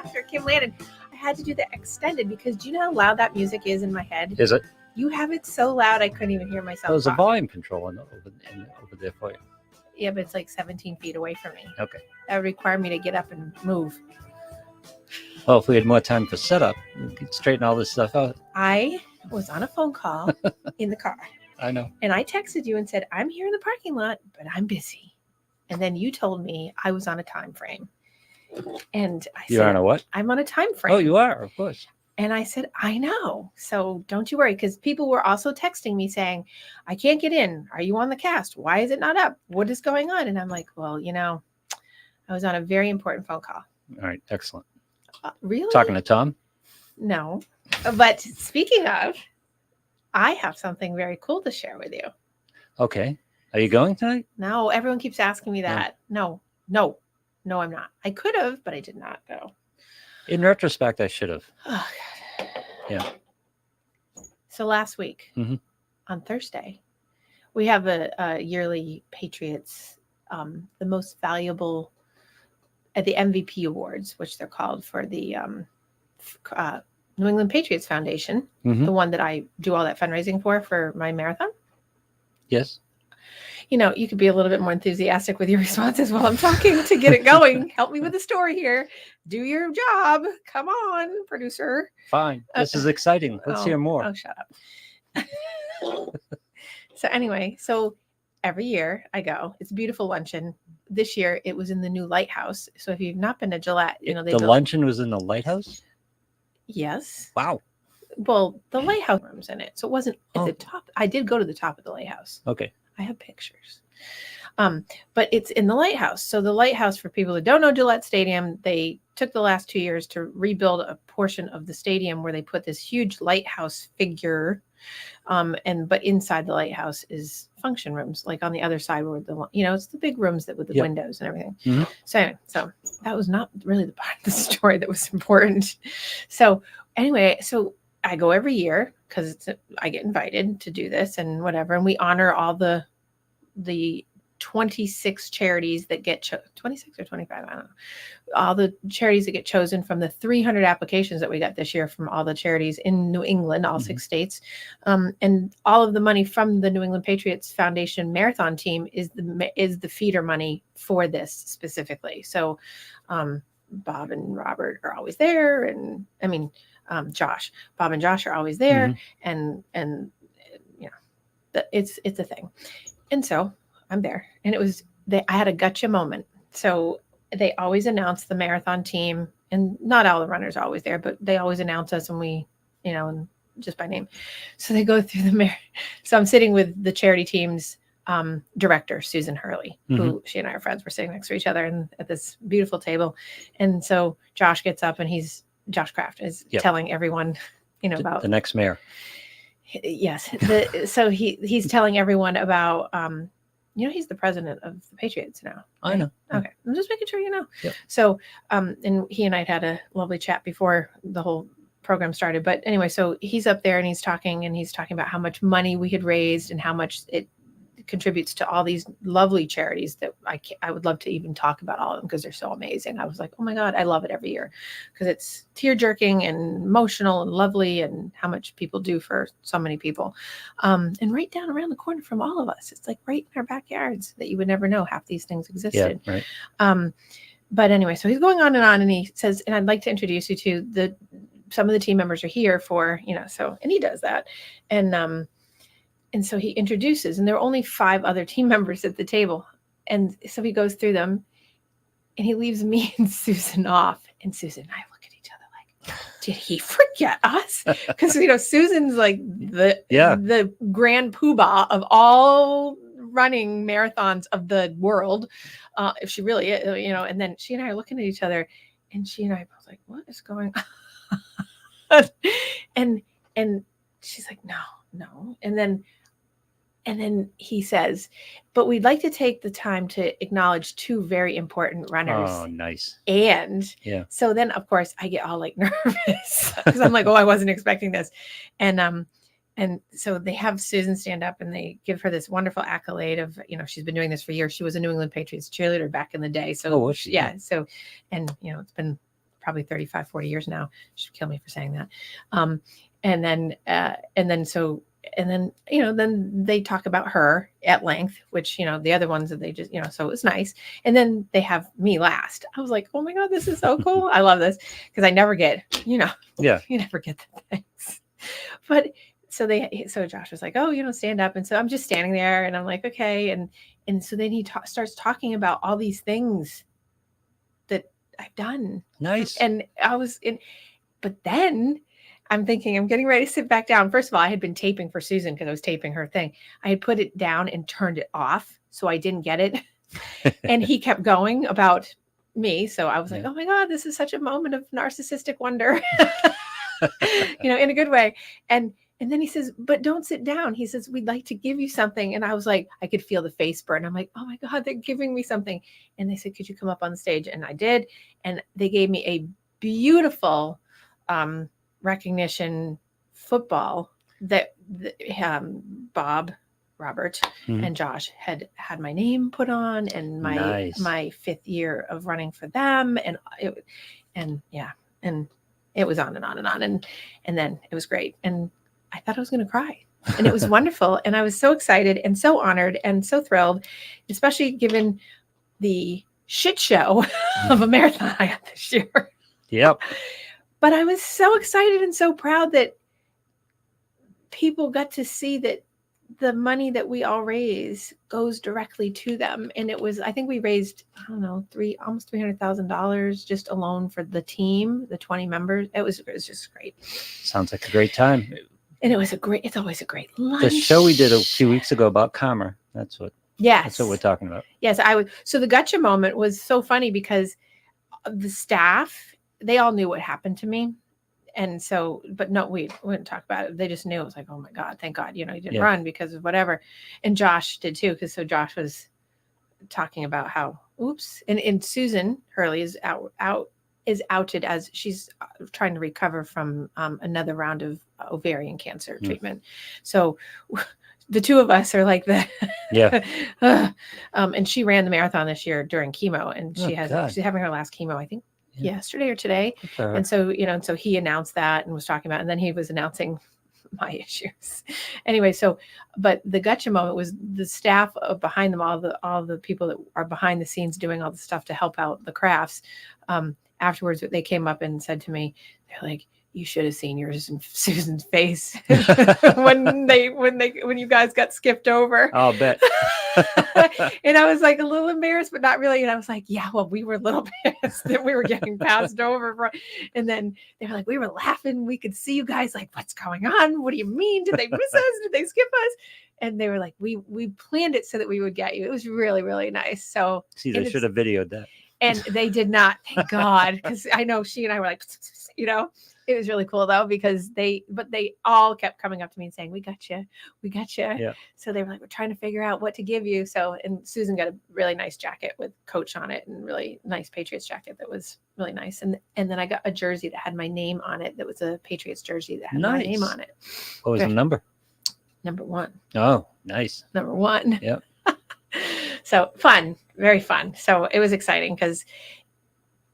Dr. Kim Lannon. I had to do the extended because do you know how loud that music is in my head? Is it? You have it so loud I couldn't even hear myself. There's a volume control over there for you. Yeah, but it's like 17 feet away from me. Okay. That would require me to get up and move. Well, if we had more time for setup, we could straighten all this stuff out. I was on a phone call in the car. I know. And I texted you and said, I'm here in the parking lot, but I'm busy. And then you told me I was on a time frame. And I said, You're on a what? I'm on a time frame. Oh, you are, of course. And I said, I know. So don't you worry. Because people were also texting me saying, I can't get in. Are you on the cast? Why is it not up? What is going on? And I'm like, well, I was on a very important phone call. All right. Excellent. Really? Talking to Tom? No. But speaking of, I have something very cool to share with you. Okay. Are you going tonight? No, everyone keeps asking me that. No, I'm not. I could have, but I did not go. In retrospect, I should have. Oh, God. Yeah. So last week, on Thursday, we have a yearly Patriots, the most valuable at the MVP Awards, which they're called for the New England Patriots Foundation, the one that I do all that fundraising for my marathon. Yes. You could be a little bit more enthusiastic with your responses while I'm talking to get it going. Help me with the story here. Do your job. Come on, producer. Fine. This is exciting. Let's hear more. Oh, shut up. So anyway, every year I go. It's a beautiful luncheon. This year it was in the new lighthouse. So if you've not been to Gillette, the luncheon was in the lighthouse? Yes. Wow. Well, the lighthouse room's in it. So it wasn't at the top. I did go to the top of the lighthouse. Okay. I have pictures. But it's in the lighthouse. So the lighthouse, for people who don't know Gillette Stadium, they took the last 2 years to rebuild a portion of the stadium where they put this huge lighthouse figure. But inside the lighthouse is function rooms, like on the other side where it's the big rooms with the windows and everything. So that was not really the part of the story that was important. So anyway, I go every year because I get invited to do this and whatever. And we honor all the 26 charities that get 26 or 25. I don't know. All the charities that get chosen from the 300 applications that we got this year from all the charities in New England, all 6 states. And all of the money from the New England Patriots Foundation marathon team is the feeder money for this specifically. So Bob and Robert are always there. And Bob and Josh are always there. And it's a thing. And so I'm there, and I had a gotcha moment. So they always announce the marathon team, and not all the runners are always there, but they always announce us, and we, and just by name. So they go through so I'm sitting with the charity team's director, Susan Hurley, who she and I are friends. We're sitting next to each other and at this beautiful table. And so Josh gets up, and Josh Kraft is telling everyone, about the next mayor. Yes. So he's telling everyone about, he's the president of the Patriots now. Right? I know. Okay. I'm just making sure you know. Yep. So, and he and I had a lovely chat before the whole program started. But anyway, so he's up there and he's talking about how much money we had raised and how much it contributes to all these lovely charities that I would love to even talk about all of them because they're so amazing. I was like, oh my God, I love it every year because it's tear jerking and emotional and lovely and how much people do for so many people. And right down around the corner from all of us, it's like right in our backyards that you would never know half these things existed. Yeah, right. But anyway, so he's going on and he says, and I'd like to introduce you to some of the team members are here for, and he does that. And so he introduces, and there are only 5 other team members at the table. And so he goes through them and he leaves me and Susan off. And Susan and I look at each other like, did he forget us? Because, Susan's like the grand poobah of all running marathons of the world. If she really is, and then she and I are looking at each other and she and I both like, what is going on? and she's like, no. And then he says, but we'd like to take the time to acknowledge 2 very important runners. Oh, nice. And so then, of course, I get all like nervous because I'm like, oh, I wasn't expecting this. And so they have Susan stand up and they give her this wonderful accolade of, she's been doing this for years. She was a New England Patriots cheerleader back in the day. So, was she? Yeah. So, and, it's been probably 35, 40 years now. She'd kill me for saying that. And then, then they talk about her at length, which, the other ones that they just, so it was nice. And then they have me last. I was like, oh my God, this is so cool. I love this because I never get, you never get the things. But so Josh was like, oh, stand up. And so I'm just standing there and I'm like, okay. And so then he starts talking about all these things that I've done. Nice. And but then I'm thinking, I'm getting ready to sit back down. First of all, I had been taping for Susan because I was taping her thing. I had put it down and turned it off so I didn't get it. And he kept going about me. So I was like, oh my God, this is such a moment of narcissistic wonder, in a good way. And then he says, but don't sit down. He says, we'd like to give you something. And I was like, I could feel the face burn. I'm like, oh my God, they're giving me something. And they said, could you come up on the stage? And I did. And they gave me a beautiful recognition football that Bob, Robert, and Josh had my name put on, and my 5th year of running for them, and it was on and on and on, and then it was great, and I thought I was going to cry, and it was wonderful, and I was so excited and so honored and so thrilled, especially given the shit show of a marathon I had this year. Yep. But I was so excited and so proud that people got to see that the money that we all raise goes directly to them. And I think we raised, I don't know, almost $300,000 just alone for the team, the 20 members. It was just great. Sounds like a great time. And it's always a great lunch. The show we did a few weeks ago about Commer, that's what we're talking about. Yes, so the gotcha moment was so funny because the staff, they all knew what happened to me. And so, but no, we wouldn't talk about it. They just knew. It was like, oh my God, thank God, you didn't run because of whatever. And Josh did too. Cause so Josh was talking about how, and Susan Hurley is outed as she's trying to recover from another round of ovarian cancer treatment. So the two of us are like that. Yeah. And she ran the marathon this year during chemo, and she's having her last chemo, I think, yesterday or today. And so, so he announced that and was talking about, and then he was announcing my issues. Anyway, but the gotcha moment was the staff behind them, all the people that are behind the scenes doing all the stuff to help out the crafts. Afterwards, they came up and said to me, they're like, you should have seen yours and Susan's face when you guys got skipped over. I'll bet. And I was like a little embarrassed, but not really. And I was like, yeah, well, we were a little pissed that we were getting passed over. And then they were like, we were laughing. We could see you guys like, what's going on? What do you mean? Did they miss us? Did they skip us? And they were like, we planned it so that we would get you. It was really, really nice. So see, they should have videoed that. And they did not, thank God, because I know she and I were like, It was really cool though, because they all kept coming up to me and saying, we got you. Yeah. So they were like, we're trying to figure out what to give you. So, and Susan got a really nice jacket with Coach on it, and really nice Patriots jacket that was really nice. And then I got a jersey that had my name on it. That was a Patriots jersey that had my name on it. What was the number? Number 1. Oh, nice. Number 1. Yep. So fun, very fun. So it was exciting because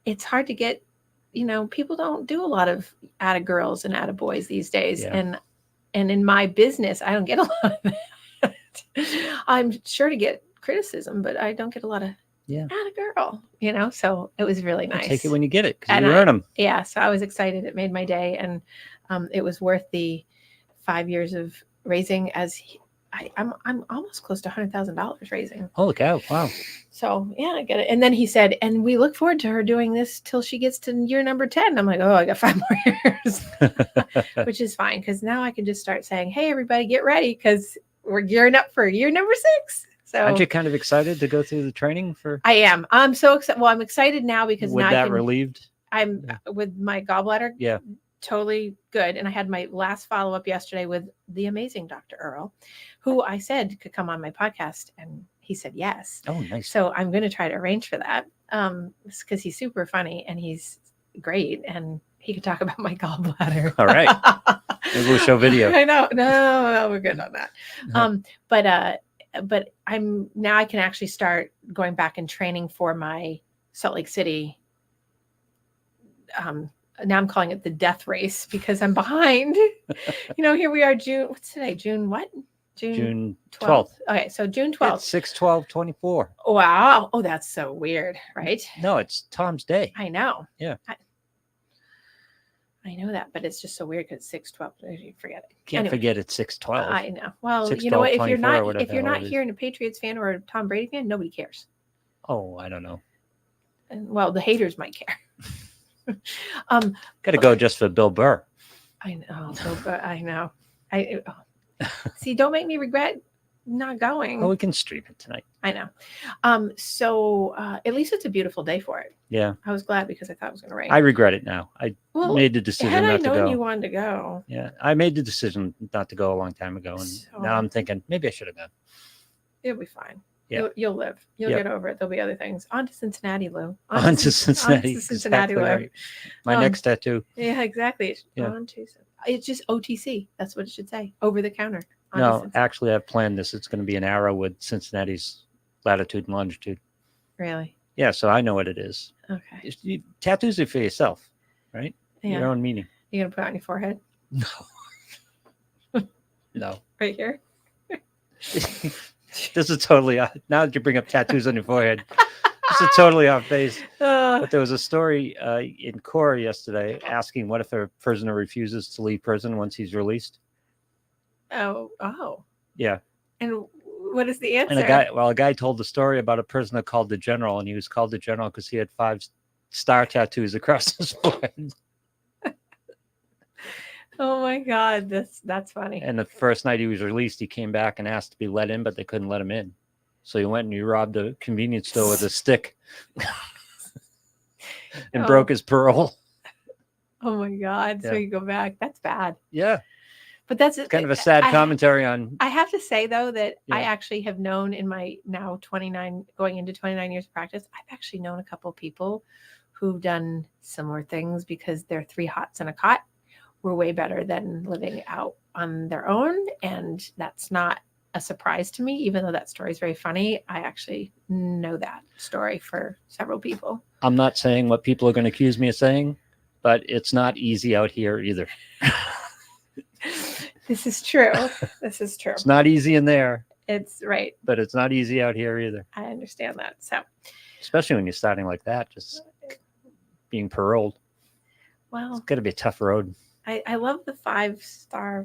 it's hard to get, people don't do a lot of atta girls and atta boys these days. Yeah. And in my business, I don't get a lot of that. I'm sure to get criticism, but I don't get a lot of atta girl, so it was really nice. Take it when you get it, because you earn them. Yeah. So I was excited. It made my day. And it was worth the 5 years of raising, as I'm almost close to $100,000 raising. Holy cow. Wow. So yeah, I get it. And then he said, and we look forward to her doing this till she gets to year number 10. I'm like, oh, I got 5 more years, which is fine. Cause now I can just start saying, hey, everybody get ready. Cause we're gearing up for year number 6. So aren't you kind of excited to go through the training for? I am. I'm so excited. Well, I'm excited now because with now that relieved. I'm with my gallbladder. Yeah. Totally good. And I had my last follow-up yesterday with the amazing Dr. Earl, who I said could come on my podcast, and he said yes. Oh, nice. So I'm going to try to arrange for that because he's super funny and he's great, and he could talk about my gallbladder. All right. Maybe we'll show video. I know. No, we're good on that. But I can actually start going back and training for my Salt Lake City now I'm calling it the death race because I'm behind. Here we are, June. What's today? June what? June 12th. Okay, so June 12th. It's 6/12/24. Wow. Oh, that's so weird, right? No, it's Tom's day. I know. Yeah. I know that, but it's just so weird because 6/12. You forget it. Can't forget it's 6/12. I know. Well, 6/12, you know what? If you're 24 or not whatever the hell it is. hearing a Patriots fan or a Tom Brady fan, nobody cares. Oh, I don't know. And, well, the haters might care. Got to go just for Bill Burr. I know. I know. See. Don't make me regret not going. Oh, we can stream it tonight. I know. So at least it's a beautiful day for it. Yeah. I was glad because I thought it was going to rain. I regret it now. I made the decision had not I to known go. you wanted to go. Yeah, I made the decision not to go a long time ago, and now I'm thinking maybe I should have gone. It'll be fine. Yeah. You'll live. You'll get over it. There'll be other things. On to Cincinnati, Lou. On to Cincinnati. Cincinnati, exactly Lou. right. My next tattoo. Yeah, exactly. Yeah. It's just OTC. That's what it should say. Over the counter. No, actually, I've planned this. It's going to be an arrow with Cincinnati's latitude and longitude. Really? Yeah, so I know what it is. Okay. Tattoos are for yourself, right? Yeah. Your own meaning. You gonna put it on your forehead? No. No. Right here? This is totally off. Now that you bring up tattoos on your forehead, this is totally off base. But there was a story in court yesterday asking what if a prisoner refuses to leave prison once he's released? Oh. Yeah. And what is the answer? And a guy told the story about a prisoner called the General, and he was called the General because he had 5-star tattoos across his forehead. Oh my God, that's funny. And the first night he was released, he came back and asked to be let in, but they couldn't let him in. So he went and he robbed a convenience store with a stick and broke his parole. Oh my God. So you go back. That's bad. Yeah. But that's kind of a sad commentary on. I have to say, though, that I actually have known in my now 29, going into 29 years of practice, I've actually known a couple of people who've done similar things because their 3 hots and a cot were way better than living out on their own. And that's not a surprise to me, even though that story is very funny. I actually know that story for several people. I'm not saying what people are going to accuse me of saying, but it's not easy out here either. This is true. This is true. It's not easy in there. It's right. But it's not easy out here either. I understand that. So, especially when you're starting like that, just being paroled. Well, it's got to be a tough road. I love the 5-star.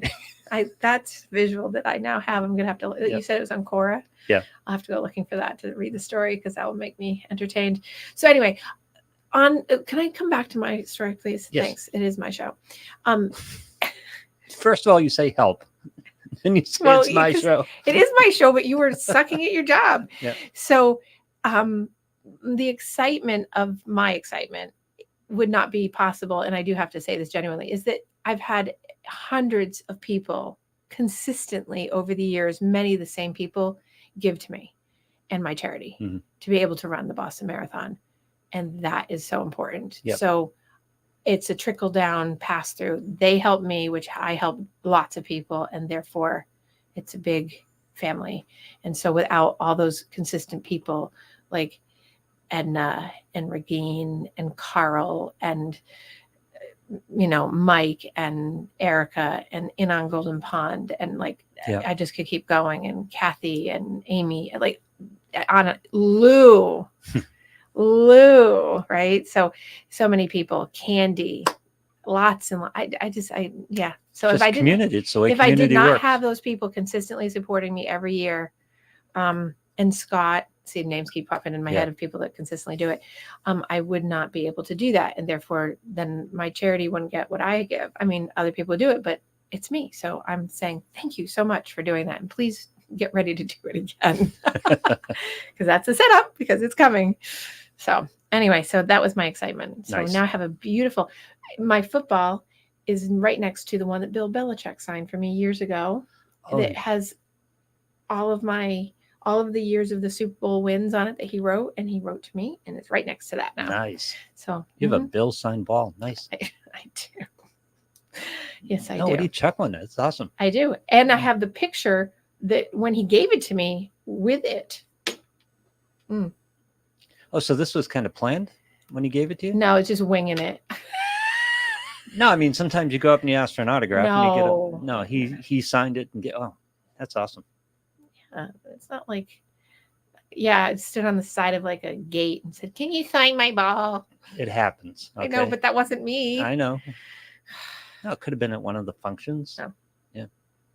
That's visual that I now have. I'm gonna have to. Yep. You said it was on Quora. Yeah. I'll have to go looking for that to read the story because that will make me entertained. So anyway, can I come back to my story, please? Yes. Thanks. It is my show. First of all, you say help. Then you say it's my show. It is my show, but you were sucking at your job. Yeah. So the excitement of my excitement would not be possible, and I do have to say this genuinely, is that I've had hundreds of people consistently over the years, many of the same people, give to me and my charity to be able to run the Boston Marathon. And that is so important. Yep. So it's a trickle down pass through. They help me, which I help lots of people. And therefore it's a big family. And so without all those consistent people like Edna and Regine and Carl and, Mike and Erica and In on Golden Pond. And I just could keep going. And Kathy and Amy, Lou, right? So many people, Candy, lots and yeah. So just if I didn't, community, it's the way if I did not works. have those people consistently supporting me every year, and Scott, see names keep popping in my head of people that consistently do it, I would not be able to do that, and therefore then my charity wouldn't get what I give. I mean, other people do it, but it's me. So I'm saying thank you so much for doing that, and please get ready to do it again because that's a setup because it's coming. So anyway, so that was my excitement. So now I have my football is right next to the one that Bill Belichick signed for me years ago. That has all of the years of the Super Bowl wins on it that he wrote, and he wrote to me, and it's right next to that now. Nice. So you have a Bill signed ball. Nice. I do. Yes, I do. What are you chuckling at? It's awesome. I do. And I have the picture that when he gave it to me with it. Oh, so this was kind of planned? when he gave it to you? No, it's just winging it. No, I mean, sometimes you go up and you ask for an autograph and you get No. a, no, he signed it and that's awesome. It's not like, yeah, it stood on the side of like a gate and said, "Can you sign my ball?" It happens. Okay? I know, but that wasn't me. I know. No, it could have been at one of the functions. No. Yeah.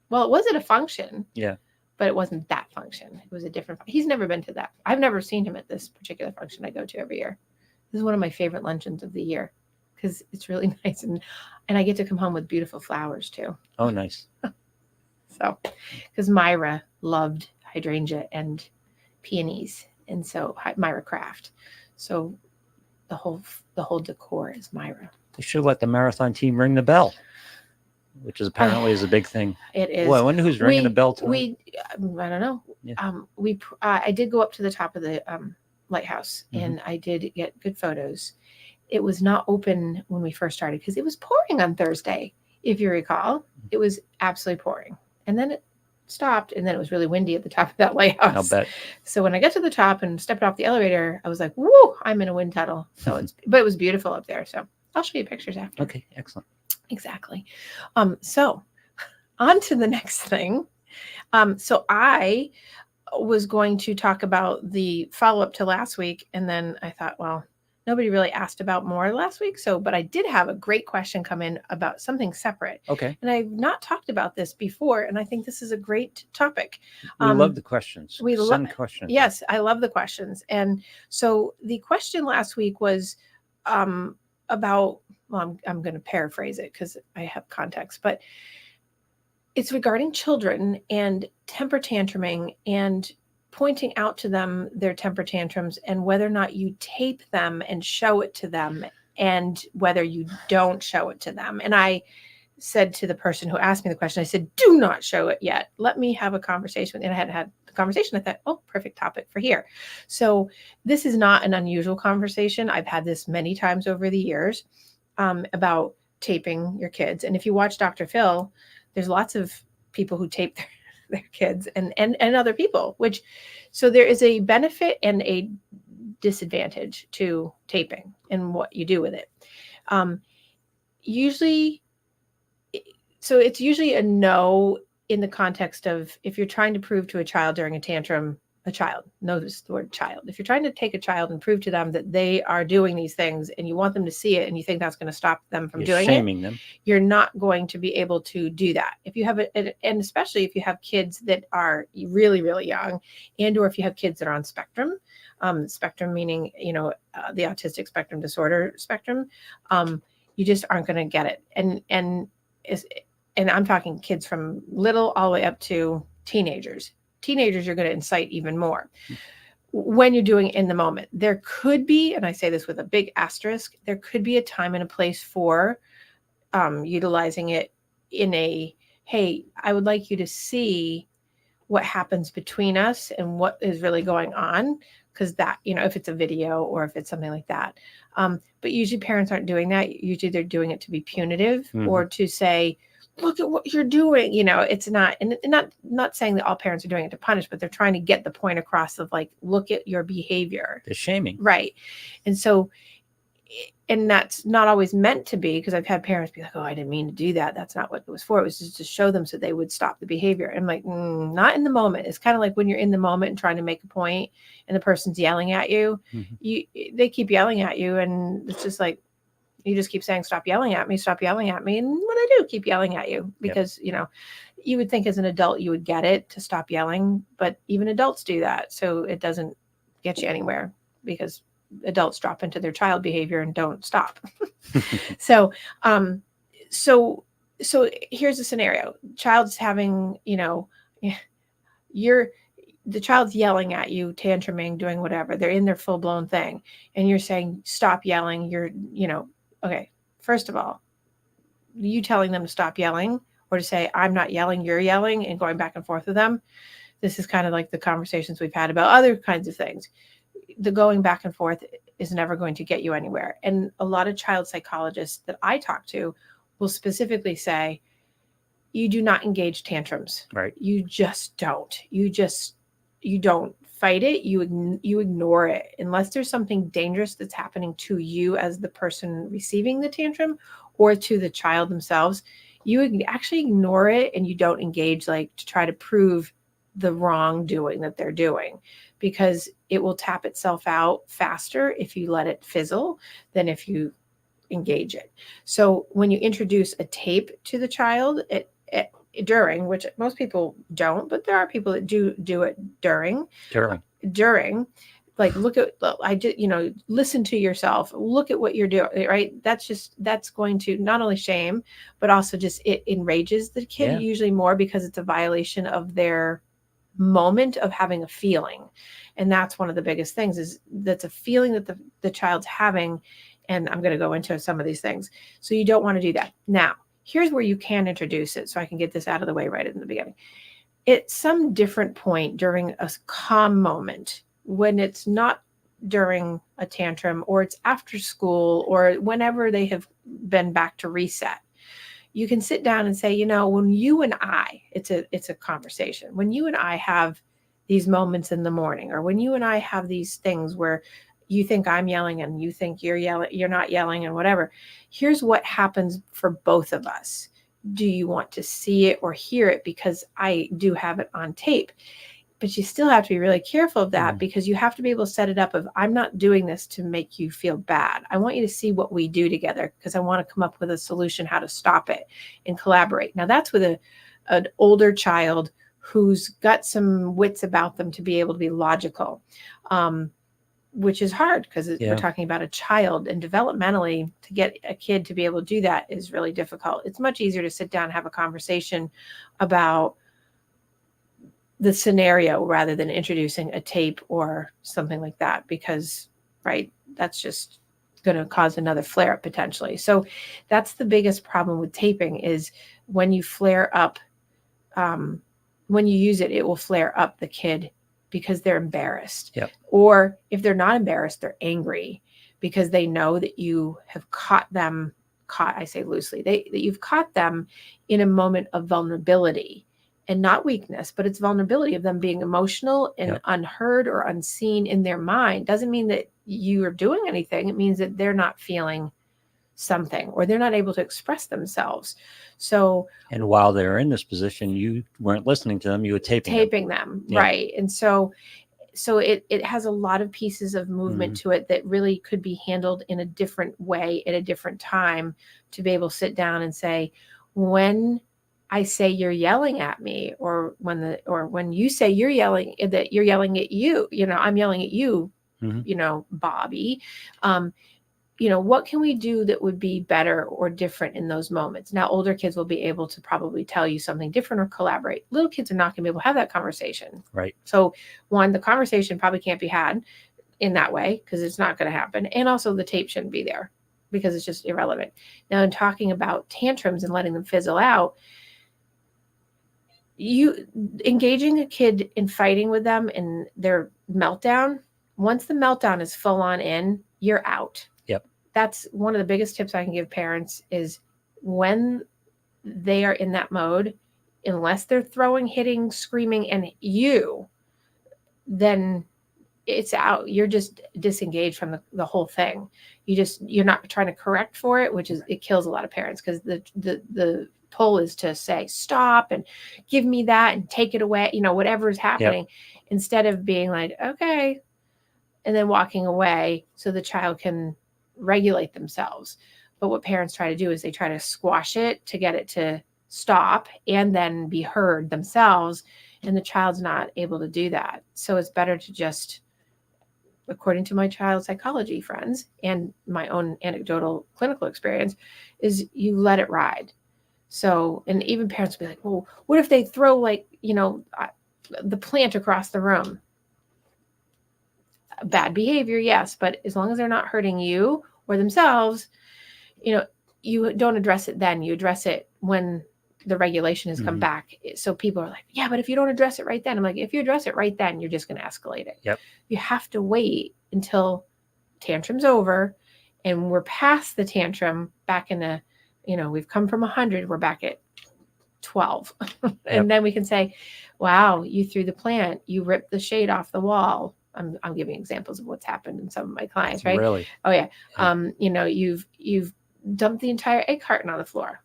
Well, it was at a function. Yeah. But it wasn't that function. It was a different. He's never been to that. I've never seen him at this particular function I go to every year. This is one of my favorite luncheons of the year because it's really nice, and I get to come home with beautiful flowers too. Oh, nice. So, because Myra loved hydrangea and peonies, and so Myra Craft. So the whole decor is Myra. They should let the marathon team ring the bell, which is apparently is a big thing. It is. Well, I wonder who's ringing the bell tonight. I don't know. Yeah. I did go up to the top of the lighthouse, and I did get good photos. It was not open when we first started because it was pouring on Thursday. If you recall, it was absolutely pouring, and then it stopped, and then it was really windy at the top of that lighthouse. I'll bet. So when I got to the top and stepped off the elevator, I was like, "Woo! I'm in a wind tunnel." So but it was beautiful up there. So I'll show you pictures after. Okay, excellent. Exactly. So on to the next thing. So I was going to talk about the follow-up to last week, and then I thought, well, nobody really asked about more last week. But I did have a great question come in about something separate. Okay. And I've not talked about this before, and I think this is a great topic. We love the questions. We send questions. Yes, I love the questions. And so the question last week was about, well, I'm going to paraphrase it because I have context, but it's regarding children and temper tantruming and pointing out to them their temper tantrums and whether or not you tape them and show it to them and whether you don't show it to them. And I said to the person who asked me the question, I said, do not show it yet. Let me have a conversation. And I had the conversation. I thought, oh, perfect topic for here. So this is not an unusual conversation. I've had this many times over the years about taping your kids. And if you watch Dr. Phil, there's lots of people who tape their kids and other people, so there is a benefit and a disadvantage to taping and what you do with it. It's usually a no in the context of if you're trying to prove to a child during a tantrum, a child, notice the word child. If you're trying to take a child and prove to them that they are doing these things and you want them to see it and you think that's going to stop them from doing shaming it, them. You're not going to be able to do that. If you have and especially if you have kids that are really, really young, and or if you have kids that are on spectrum, spectrum meaning, the autistic spectrum disorder spectrum, you just aren't going to get it. And I'm talking kids from little all the way up to teenagers. Teenagers, you're going to incite even more when you're doing it in the moment. There could be, and I say this with a big asterisk, there could be a time and a place for utilizing it in a, hey, I would like you to see what happens between us and what is really going on. Because that, if it's a video or if it's something like that. But usually parents aren't doing that. Usually they're doing it to be punitive or to say, look at what you're doing. It's not, and not saying that all parents are doing it to punish, but they're trying to get the point across of like, look at your behavior. The shaming. Right. And so, and that's not always meant to be, because I've had parents be like, oh, I didn't mean to do that. That's not what it was for. It was just to show them so they would stop the behavior. And I'm like, not in the moment. It's kind of like when you're in the moment and trying to make a point and the person's yelling at you, they keep yelling at you. And it's just like, you just keep saying, stop yelling at me. And what I do, keep yelling at you because, you would think as an adult, you would get it to stop yelling, but even adults do that. So it doesn't get you anywhere because adults drop into their child behavior and don't stop. So here's a scenario. Child's having, the child's yelling at you, tantruming, doing whatever. They're in their full blown thing. And you're saying, stop yelling. Okay, first of all, you telling them to stop yelling or to say, I'm not yelling, you're yelling, and going back and forth with them. This is kind of like the conversations we've had about other kinds of things. The going back and forth is never going to get you anywhere. And a lot of child psychologists that I talk to will specifically say, you do not engage tantrums. Right. You just don't. You don't fight it, you ignore it unless there's something dangerous that's happening to you as the person receiving the tantrum or to the child themselves. You actually ignore it and you don't engage like to try to prove the wrongdoing that they're doing, because it will tap itself out faster if you let it fizzle than if you engage it. So when you introduce a tape to the child during, which most people don't, but there are people that do it during, like look at, I just, listen to yourself, look at what you're doing, right? That's going to not only shame, but also just, it enrages the kid usually more because it's a violation of their moment of having a feeling. And that's one of the biggest things, is that's a feeling that the child's having. And I'm going to go into some of these things. So you don't want to do that. Now, here's where you can introduce it, so I can get this out of the way right in the beginning. At some different point during a calm moment, when it's not during a tantrum, or it's after school, or whenever they have been back to reset, you can sit down and say, when you and I, it's a conversation. When you and I have these moments in the morning, or when you and I have these things where you think I'm yelling and you think you're not yelling and whatever, here's what happens for both of us. Do you want to see it or hear it? Because I do have it on tape. But you still have to be really careful of that, because you have to be able to set it up of, I'm not doing this to make you feel bad. I want you to see what we do together, because I want to come up with a solution how to stop it and collaborate. Now that's with an older child who's got some wits about them to be able to be logical, which is hard, because we're talking about a child, and developmentally to get a kid to be able to do that is really difficult. It's much easier to sit down and have a conversation about the scenario rather than introducing a tape or something like that, because, right, that's just going to cause another flare up potentially. So that's the biggest problem with taping, is when you flare up, when you use it, it will flare up the kid because they're embarrassed. Or if they're not embarrassed, they're angry because they know that you have caught, I say loosely, that you've caught them in a moment of vulnerability. And not weakness, but it's vulnerability of them being emotional and unheard or unseen in their mind. Doesn't mean that you are doing anything. It means that they're not feeling something, or they're not able to express themselves. So, and while they're in this position, you weren't listening to them, you were taping them. Right. And so it has a lot of pieces of movement to it that really could be handled in a different way at a different time, to be able to sit down and say, when I say you're yelling at me, or when you say you're yelling at you, I'm yelling at you, Bobby, what can we do that would be better or different in those moments? Now, older kids will be able to probably tell you something different or collaborate. Little kids are not going to be able to have that conversation. Right. So one, the conversation probably can't be had in that way, because it's not going to happen. And also the tape shouldn't be there, because it's just irrelevant. Now, in talking about tantrums and letting them fizzle out, you engaging a kid in fighting with them in their meltdown, once the meltdown is full on in, you're out. That's one of the biggest tips I can give parents, is when they are in that mode, unless they're throwing, hitting, screaming, and then it's out. You're just disengaged from the whole thing. You're not trying to correct for it, which is, it kills a lot of parents, because the pull is to say, stop and give me that and take it away, whatever is happening, instead of being like, okay, and then walking away so the child can regulate themselves. But what parents try to do is they try to squash it to get it to stop and then be heard themselves, and the child's not able to do that. So it's better to just, according to my child psychology friends and my own anecdotal clinical experience, is you let it ride. So, and even parents will be like, well, what if they throw the plant across the room? Bad behavior, yes, but as long as they're not hurting you or themselves, you don't address it then. You address it when the regulation has come back. So people are like, yeah, but if you don't address it right then, I'm like, if you address it right then, you're just going to escalate it. You have to wait until tantrum's over and we're past the tantrum, back in we've come from 100, we're back at 12. And then we can say, wow, you threw the plant, you ripped the shade off the wall. I'm giving examples of what's happened in some of my clients, right? Really? Oh yeah. You've dumped the entire egg carton on the floor,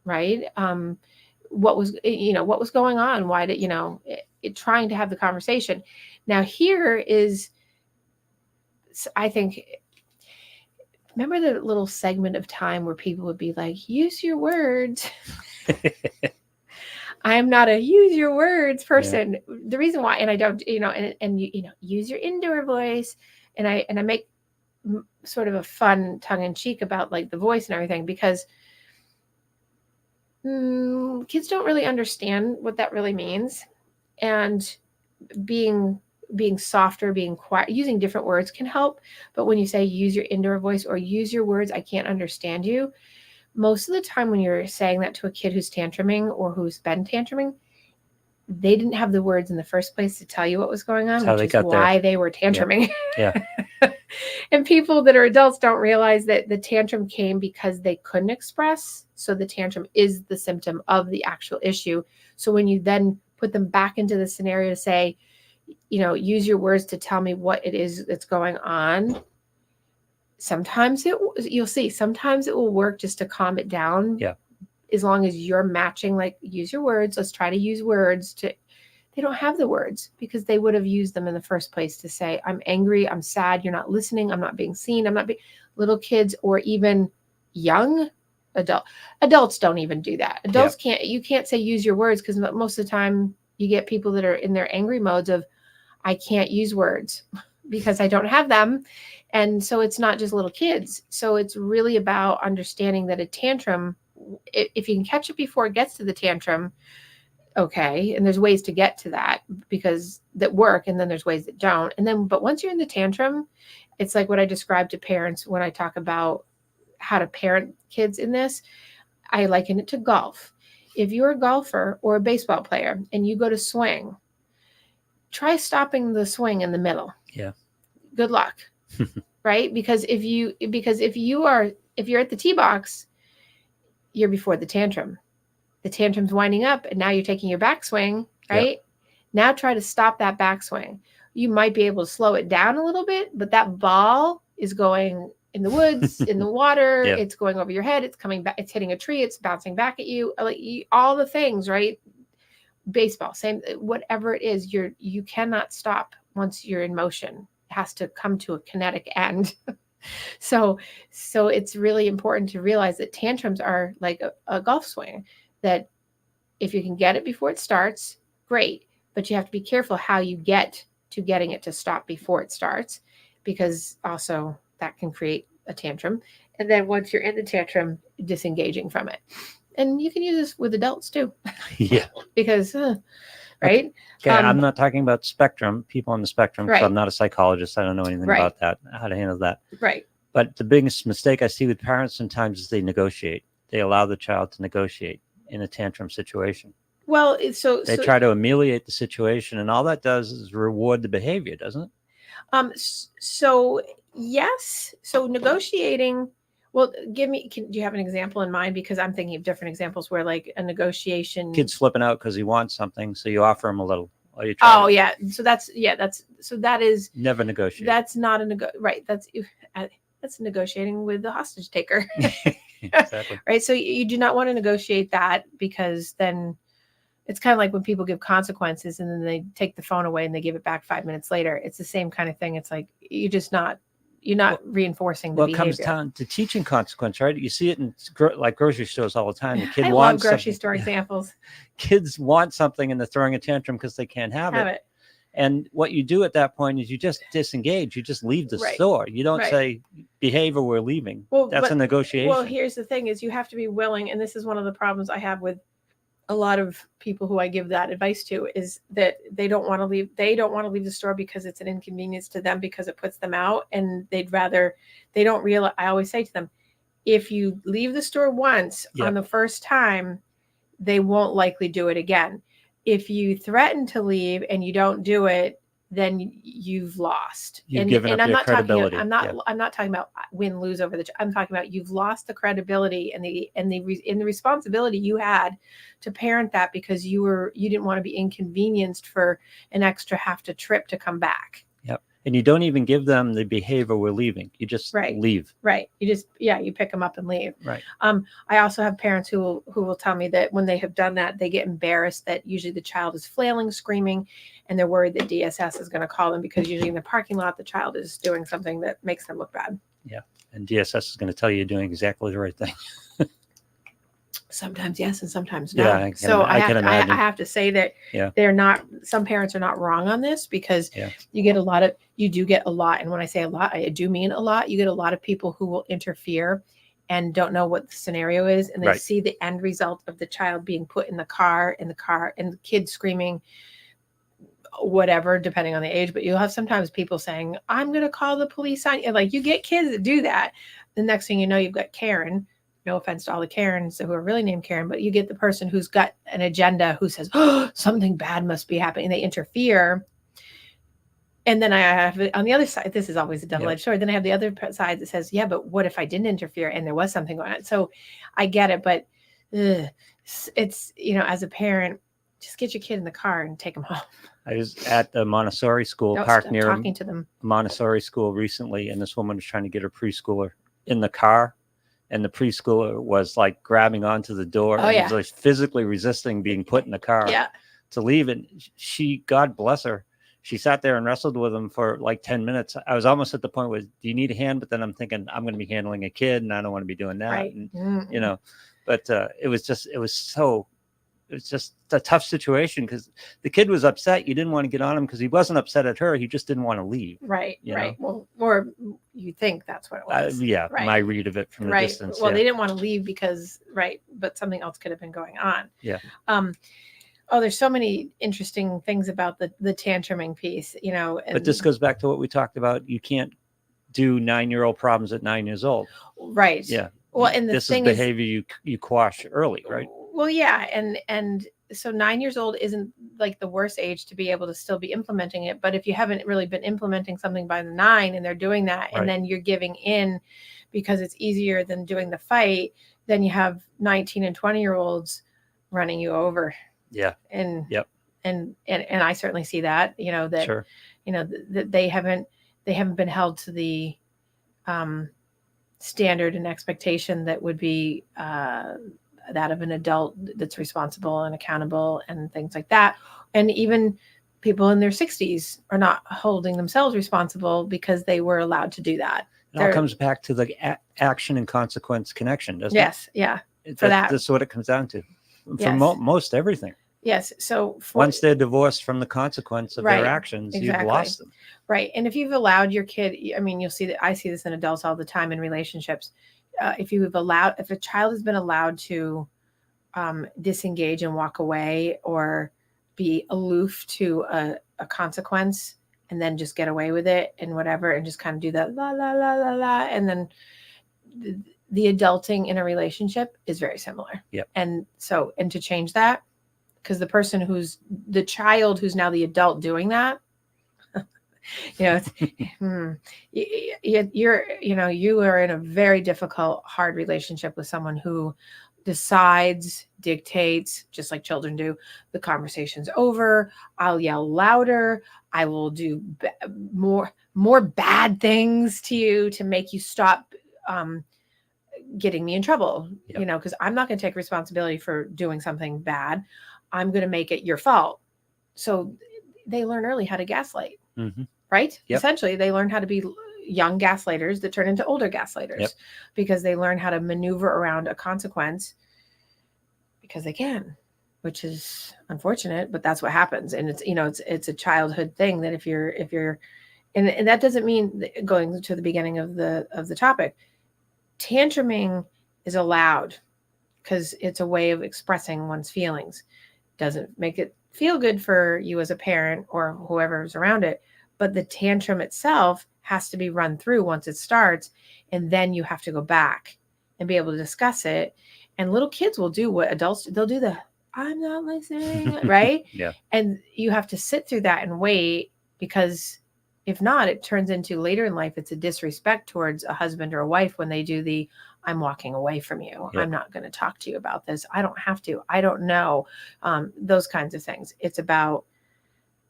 right? What was going on? Why did, trying to have the conversation. Now here is, I think, remember the little segment of time where people would be like, use your words. I am not a use your words person. Yeah. The reason why, and I don't, use your indoor voice. And I make sort of a fun tongue in cheek about like the voice and everything, because kids don't really understand what that really means. And being softer, being quiet, using different words can help. But when you say use your indoor voice or use your words, I can't understand you. Most of the time when you're saying that to a kid who's tantruming or who's been tantruming, they didn't have the words in the first place to tell you what was going on, which is why they were tantruming. Yeah. And people that are adults don't realize that the tantrum came because they couldn't express. So the tantrum is the symptom of the actual issue. So when you then put them back into the scenario to say, use your words to tell me what it is that's going on, sometimes you'll see, sometimes it will work just to calm it down. Yeah. As long as you're matching, like, use your words. Let's try to use words they don't have the words because they would have used them in the first place to say, I'm angry, I'm sad, you're not listening, I'm not being seen, I'm not being. Little kids or even young adults don't even do that. Adults you can't say use your words, because most of the time you get people that are in their angry modes of, I can't use words because I don't have them. And so it's not just little kids. So it's really about understanding that a tantrum, if you can catch it before it gets to the tantrum, okay. And there's ways to get to that because that work. And then there's ways that don't. But once you're in the tantrum, it's like what I described to parents when I talk about how to parent kids in this. I liken it to golf. If you're a golfer or a baseball player and you go to swing, try stopping the swing in the middle. Yeah. Good luck. Right? Because if you're at the tee box, you're before the tantrum. The tantrum's winding up and now you're taking your backswing, right? Yep. Now try to stop that backswing. You might be able to slow it down a little bit, but that ball is going in the woods, in the water, yeah. It's going over your head, it's coming back, it's hitting a tree, it's bouncing back at you, all the things, right? Baseball, same, whatever it is, you cannot stop once you're in motion. It has to come to a kinetic end. So it's really important to realize that tantrums are like a golf swing, that if you can get it before it starts, great. But you have to be careful how you get to getting it to stop before it starts, because also that can create a tantrum. And then once you're in the tantrum, disengaging from it. And you can use this with adults too. Yeah. Because, right? Okay, I'm not talking about spectrum, people on the spectrum, because right. I'm not a psychologist. I don't know anything right. about that, how to handle that. Right. But the biggest mistake I see with parents sometimes is they negotiate. They allow the child to negotiate in a tantrum situation. Well, they try to ameliorate the situation, and all that does is reward the behavior, doesn't it? So yes. So negotiating. Well, do you have an example in mind? Because I'm thinking of different examples where, like, a negotiation. Kid's flipping out because he wants something, so you offer him a little. Or you try yeah. So that is never negotiate. That's not a right. That's negotiating with the hostage taker. Exactly. Right. So you do not want to negotiate that, because then it's kind of like when people give consequences and then they take the phone away and they give it back 5 minutes later. It's the same kind of thing. It's like you're not reinforcing the behavior. Well, it comes down to teaching consequence, right? You see it in like grocery stores all the time. The kid I wants love grocery store examples. Kids want something and they're throwing a tantrum because they can't have it. And what you do at that point is you just disengage. You just leave the store. You don't say, behave or we're leaving. Well, that's a negotiation. Well, here's the thing is you have to be willing. And this is one of the problems I have with a lot of people who I give that advice to, is that they don't want to leave. They don't want to leave the store because it's an inconvenience to them, because it puts them out, and they don't realize. I always say to them, if you leave the store once on the first time, they won't likely do it again. If you threaten to leave and you don't do it, then you've lost. You've given up I'm your not talking. credibility. I'm not talking about win lose over the. I'm talking about you've lost the credibility and the responsibility you had to parent that, because you didn't want to be inconvenienced for an extra half a trip to come back. Yep. And you don't even give them the behavior we're leaving. You just leave. Right. You just, you pick them up and leave. Right. I also have parents who will tell me that when they have done that, they get embarrassed that usually the child is flailing, screaming, and they're worried that DSS is going to call them, because usually in the parking lot, the child is doing something that makes them look bad. Yeah. And DSS is going to tell you you're doing exactly the right thing. Sometimes yes, and sometimes no. Yeah, I can imagine. I have to say that they're not. Some parents are not wrong on this, because you do get a lot, and when I say a lot, I do mean a lot. You get a lot of people who will interfere and don't know what the scenario is, and they see the end result of the child being put in the car, and the kid screaming, whatever, depending on the age. But you'll have sometimes people saying, "I'm going to call the police on you." Like, you get kids that do that. The next thing you know, you've got Karen. No offense to all the Karens who are really named Karen, but you get the person who's got an agenda, who says, "Oh, something bad must be happening." They interfere. And then I have on the other side, this is always a double-edged sword. Then I have the other side that says, yeah, but what if I didn't interfere and there was something going on? So I get it, but it's, as a parent, just get your kid in the car and take them home. I was at a Montessori school, parked near talking to them. Montessori school recently, and this woman was trying to get her preschooler in the car. And the preschooler was like grabbing onto the door and was like physically resisting being put in the car to leave. And she, God bless her, she sat there and wrestled with him for like 10 minutes. I was almost at the point where, do you need a hand? But then I'm thinking, I'm going to be handling a kid and I don't want to be doing that. Right. And, but it was just a tough situation, because the kid was upset. You didn't want to get on him because he wasn't upset at her. He just didn't want to leave. Right. Right. Well, or you think that's what it was. My read of it from the distance. Well, they didn't want to leave because, but something else could have been going on. Yeah. There's so many interesting things about the tantruming piece, But this goes back to what we talked about. You can't do 9-year-old problems at 9 years old. Right. Yeah. Well, and this is behavior you quash early, right? Well, yeah. And so 9 years old isn't like the worst age to be able to still be implementing it. But if you haven't really been implementing something by the 9 and they're doing that, and then you're giving in because it's easier than doing the fight, then you have 19 and 20-year-olds running you over. Yeah. And I certainly see that, that they haven't been held to the standard and expectation that would be that of an adult that's responsible and accountable and things like that. And even people in their 60s are not holding themselves responsible because they were allowed to do that. It all comes back to the action and consequence connection, doesn't it? Yes. Yeah. That's what it comes down to for most everything. Yes. So once they're divorced from the consequence of their actions, you've lost them. Right. And if you've allowed your kid, you'll see that I see this in adults all the time in relationships. If a child has been allowed to disengage and walk away, or be aloof to a consequence, and then just get away with it and whatever, and just kind of do that la la la la la, and then the adulting in a relationship is very similar. Yeah. And to change that, because the child who's now the adult doing that, you are in a very difficult, hard relationship with someone who decides, dictates, just like children do, the conversation's over, I'll yell louder, I will do more bad things to you to make you stop getting me in trouble, because I'm not going to take responsibility for doing something bad. I'm going to make it your fault. So they learn early how to gaslight, right? Yep. Essentially, they learn how to be young gaslighters that turn into older gaslighters, because they learn how to maneuver around a consequence because they can, which is unfortunate, but that's what happens. And it's a childhood thing that if you're, and that doesn't mean, going to the beginning of the topic, tantruming is allowed because it's a way of expressing one's feelings. Doesn't make it feel good for you as a parent or whoever's around it, but the tantrum itself has to be run through once it starts, and then you have to go back and be able to discuss it. And little kids will do what adults do. They'll do the "I'm not listening," right? Yeah. And you have to sit through that and wait, because if not, it turns into later in life, it's a disrespect towards a husband or a wife when they do the, I'm walking away from you. Yep. I'm not going to talk to you about this. I don't have to. I don't know. Those kinds of things. It's about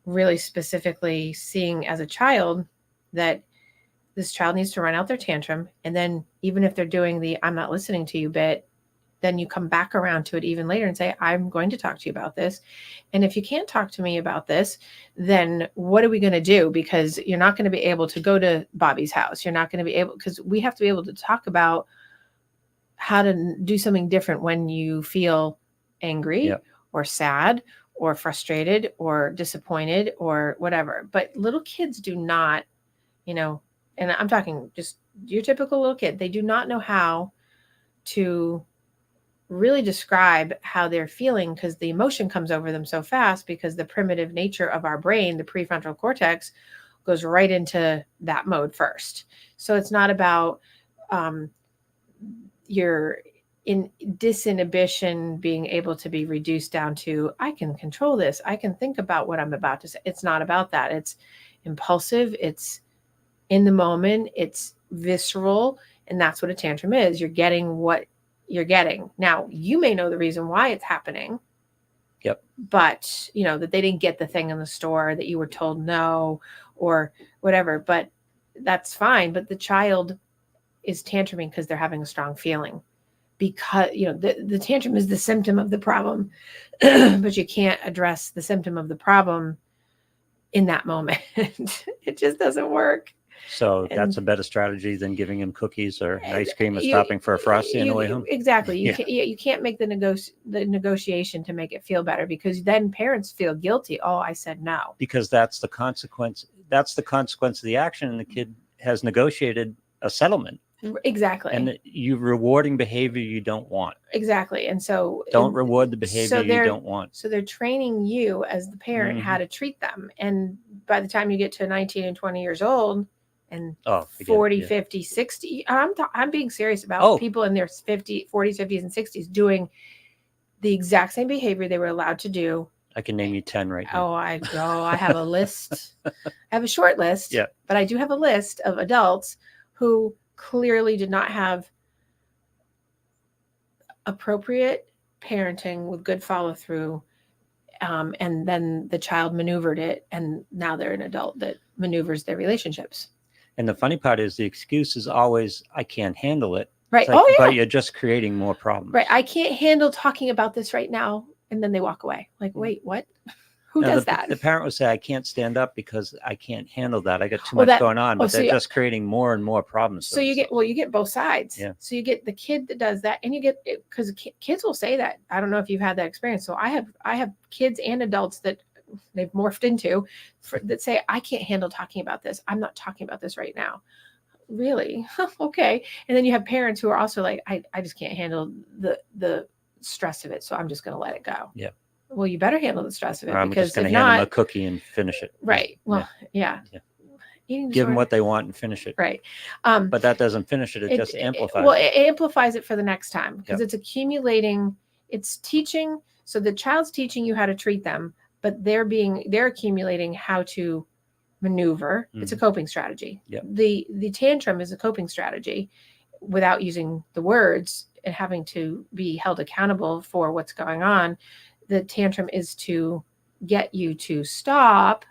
really specifically seeing as a child that this child needs to run out their tantrum. And then even if they're doing the, I'm not listening to you bit, then you come back around to it even later and say, I'm going to talk to you about this. And if you can't talk to me about this, then what are we going to do? Because you're not going to be able to go to Bobby's house. You're not going to be able, because we have to be able to talk about how to do something different when you feel angry or sad or frustrated or disappointed or whatever. But little kids do not, and I'm talking just your typical little kid, they do not know how to really describe how they're feeling, because the emotion comes over them so fast, because the primitive nature of our brain, the prefrontal cortex, goes right into that mode first. So it's not about your disinhibition being able to be reduced down to, I can control this, I can think about what I'm about to say. It's not about that. It's impulsive, it's in the moment, it's visceral, and that's what a tantrum is. You're getting what you're getting. Now, you may know the reason why it's happening. Yep. But, that they didn't get the thing in the store, that you were told no or whatever, but that's fine. But the child is tantruming because they're having a strong feeling, because, the tantrum is the symptom of the problem, but you can't address the symptom of the problem in that moment. It just doesn't work. So that's a better strategy than giving him cookies or ice cream or stopping for a Frosty on the way home? Exactly. You can't make the negotiation to make it feel better, because then parents feel guilty. Oh, I said no. Because that's the consequence. That's the consequence of the action, and the kid has negotiated a settlement. Exactly. And you rewarding behavior you don't want. Exactly. And so don't reward the behavior you don't want. So they're training you as the parent how to treat them. And by the time you get to 19 and 20 years old, and 40, 50, 60, I'm being serious about people in their 40s, 50s, and 60s doing the exact same behavior they were allowed to do. I can name you 10 right now. I have a list. I have a short list, but I do have a list of adults who clearly did not have appropriate parenting with good follow through. And then the child maneuvered it, and now they're an adult that maneuvers their relationships. And the funny part is the excuse is always, I can't handle it. Right. Like, but you're just creating more problems. Right. I can't handle talking about this right now. And then they walk away. Like, wait, what? Who does that? The parent will say, I can't stand up because I can't handle that. I got too much going on. But they're just creating more and more problems. So you get both sides. Yeah. So you get the kid that does that, and you get, because kids will say that. I don't know if you've had that experience. So I have kids and adults that they've morphed into that say, I can't handle talking about this. I'm not talking about this right now. Really? Okay. And then you have parents who are also like, I just can't handle the stress of it. So I'm just going to let it go. Yeah. Well, you better handle the stress of it. Or I'm because just going to hand them a cookie and finish it. Right. Well, yeah. Give them what they want and finish it. Right. But that doesn't finish it. It just amplifies it amplifies it for the next time, because it's accumulating. It's teaching. So the child's teaching you how to treat them, but they're accumulating how to maneuver. It's a coping strategy. Yep. The tantrum is a coping strategy without using the words and having to be held accountable for what's going on. The tantrum is to get you to stop.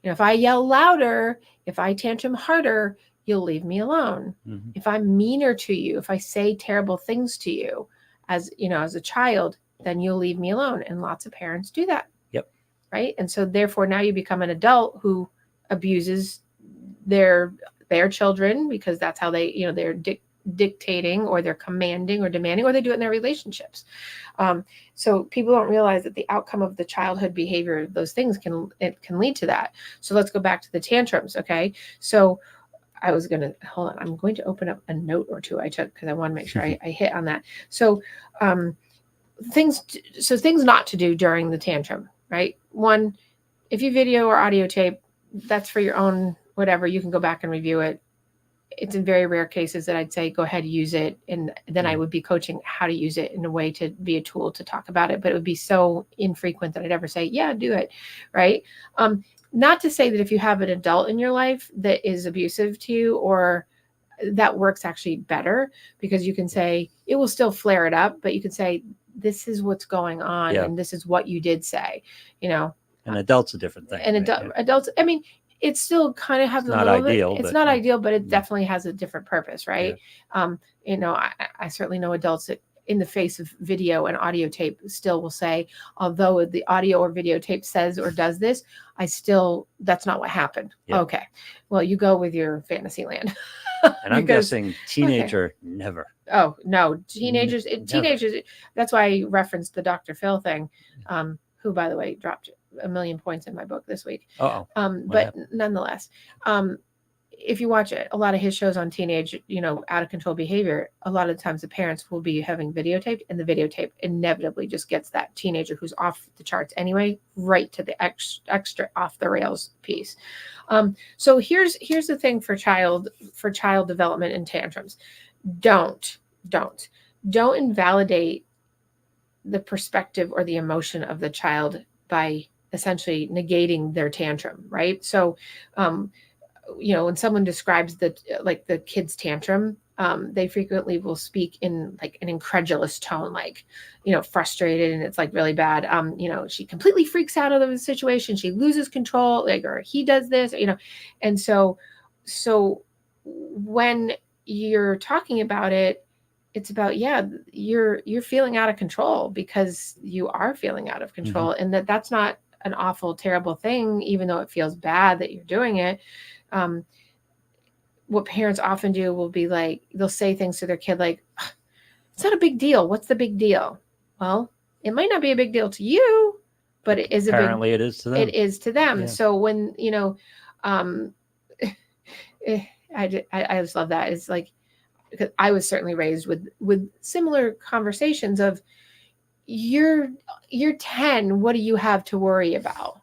If I yell louder, if I tantrum harder, you'll leave me alone. Mm-hmm. If I'm meaner to you, if I say terrible things to you as a child, then you'll leave me alone. And lots of parents do that. Yep. Right. And so therefore now you become an adult who abuses their children, because that's how they're dictating, or they're commanding or demanding, or they do it in their relationships. So people don't realize that the outcome of the childhood behavior, those things can lead to that. So let's go back to the tantrums. Okay. So I'm going to open up a note or two I took, because I want to make sure I hit on that. So things not to do during the tantrum, right? One, if you video or audio tape, that's for your own whatever, you can go back and review it. it's in very rare cases that I'd say, go ahead, use it. And then I would be coaching how to use it in a way to be a tool to talk about it. But it would be so infrequent that I'd ever say, yeah, do it. Right. Not to say that if you have an adult in your life that is abusive to you, or that works actually better, because you can say, it will still flare it up, but you can say, this is what's going on. And this is what you did say, and adults a different thing. And adults, I mean, it still kind of has a little ideal, bit, it's not ideal, but it definitely has a different purpose. Right. Yeah. I certainly know adults that in the face of video and audio tape still will say, although the audio or videotape says or does this, that's not what happened. Yep. Okay. Well, you go with your fantasy land. And I'm guessing teenager, never. Oh, no. Teenagers, that's why I referenced the Dr. Phil thing, who, by the way, dropped 1 million points in my book this week. But nonetheless, if you watch a lot of his shows on teenage, out of control behavior, a lot of times the parents will be having videotaped, and the videotape inevitably just gets that teenager who's off the charts anyway, right to the extra off the rails piece. So here's the thing for child development and tantrums. Don't invalidate the perspective or the emotion of the child by essentially negating their tantrum, right? So, when someone describes the kid's tantrum, they frequently will speak in like an incredulous tone, like, frustrated, and it's like really bad. She completely freaks out of the situation. She loses control, or he does this, and so when you're talking about it, it's about, you're feeling out of control, because you are feeling out of control, and that's not an awful, terrible thing, even though it feels bad that you're doing it. What parents often do will be like, they'll say things to their kid like, it's not a big deal. What's the big deal? Well, it might not be a big deal to you, but it is apparently it is to them. It is to them. Yeah. So when, I just love that. It's like, because I was certainly raised with similar conversations of, you're 10. What do you have to worry about?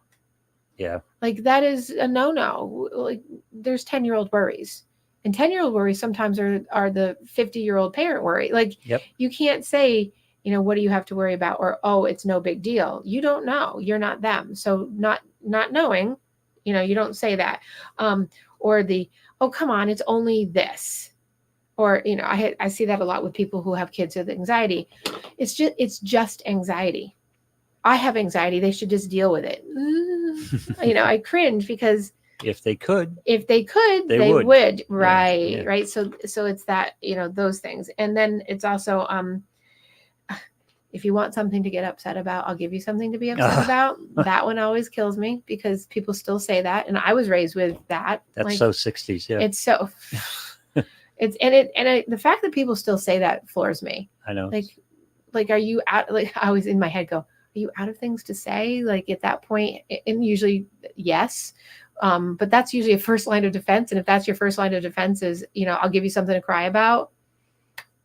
Yeah. Like, that is a no-no. Like, there's 10-year-old worries, and 10-year-old worries sometimes are the 50-year-old parent worry. Like, you can't say, what do you have to worry about? Or, oh, it's no big deal. You don't know. You're not them. So not knowing, you don't say that. Or the, oh, come on, it's only this. Or, I see that a lot with people who have kids with anxiety. It's just anxiety. I have anxiety. They should just deal with it. I cringe, because if they could, they would. Right. Yeah. Right. So it's that, those things. And then it's also, if you want something to get upset about, I'll give you something to be upset about. That one always kills me, because people still say that. And I was raised with that. That's so 60s. Yeah. It's so, the fact that people still say that floors me. I know. Like, are you out? Like, I always in my head go, are you out of things to say? Like, at that point, and usually yes. But that's usually a first line of defense. And if that's your first line of defense is, I'll give you something to cry about.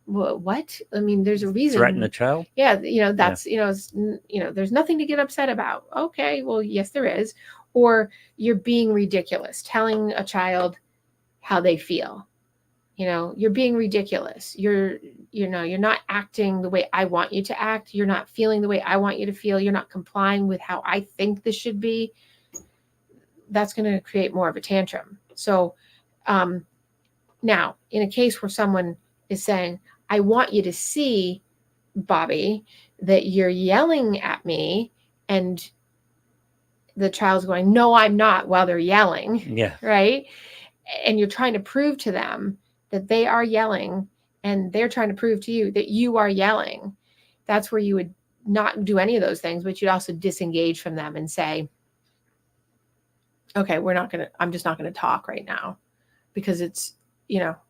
What? I mean, there's a reason. Threaten a child? Yeah. That's, there's nothing to get upset about. Okay. Well, yes, there is. Or you're being ridiculous, telling a child how they feel. You're being ridiculous. You're not acting the way I want you to act. You're not feeling the way I want you to feel. You're not complying with how I think this should be. That's going to create more of a tantrum. So now, in a case where someone is saying, I want you to see, Bobby, that you're yelling at me, and the child's going, no, I'm not, while they're yelling. Yeah. Right. And you're trying to prove to them that they are yelling, and they're trying to prove to you that you are yelling. That's where you would not do any of those things, but you'd also disengage from them and say, okay, I'm just not going to talk right now, because it's,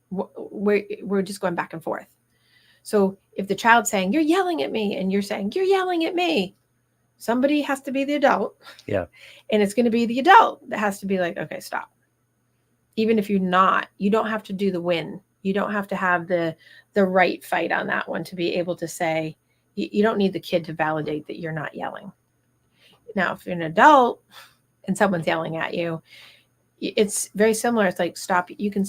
we're just going back and forth. So if the child's saying, you're yelling at me, and you're saying, you're yelling at me, somebody has to be the adult. Yeah. And it's going to be the adult that has to be like, okay, stop. Even if you don't have to do the win. You don't have to have the right fight on that one to be able to say, you don't need the kid to validate that you're not yelling. Now, if you're an adult and someone's yelling at you, it's very similar. It's like, stop. You can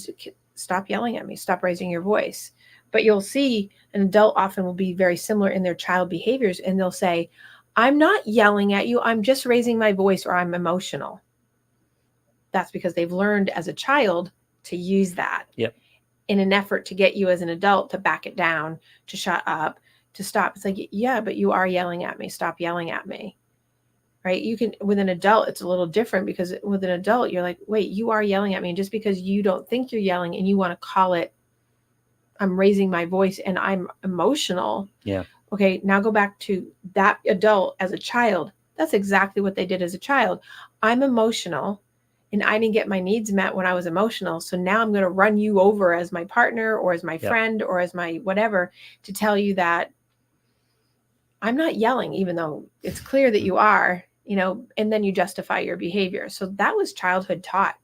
stop yelling at me, stop raising your voice. But you'll see an adult often will be very similar in their child behaviors, and they'll say, I'm not yelling at you, I'm just raising my voice, or I'm emotional. That's because they've learned as a child to use that in an effort to get you as an adult to back it down, to shut up, to stop. It's like, yeah, but you are yelling at me. Stop yelling at me. Right? You can, with an adult, it's a little different, because with an adult, you're like, wait, you are yelling at me. And just because you don't think you're yelling and you want to call it, I'm raising my voice and I'm emotional. Yeah. Okay, now go back to that adult as a child. That's exactly what they did as a child. I'm emotional and I didn't get my needs met when I was emotional. So now I'm going to run you over as my partner or as my friend or as my whatever, to tell you that I'm not yelling, even though it's clear that you are, and then you justify your behavior. So that was childhood taught.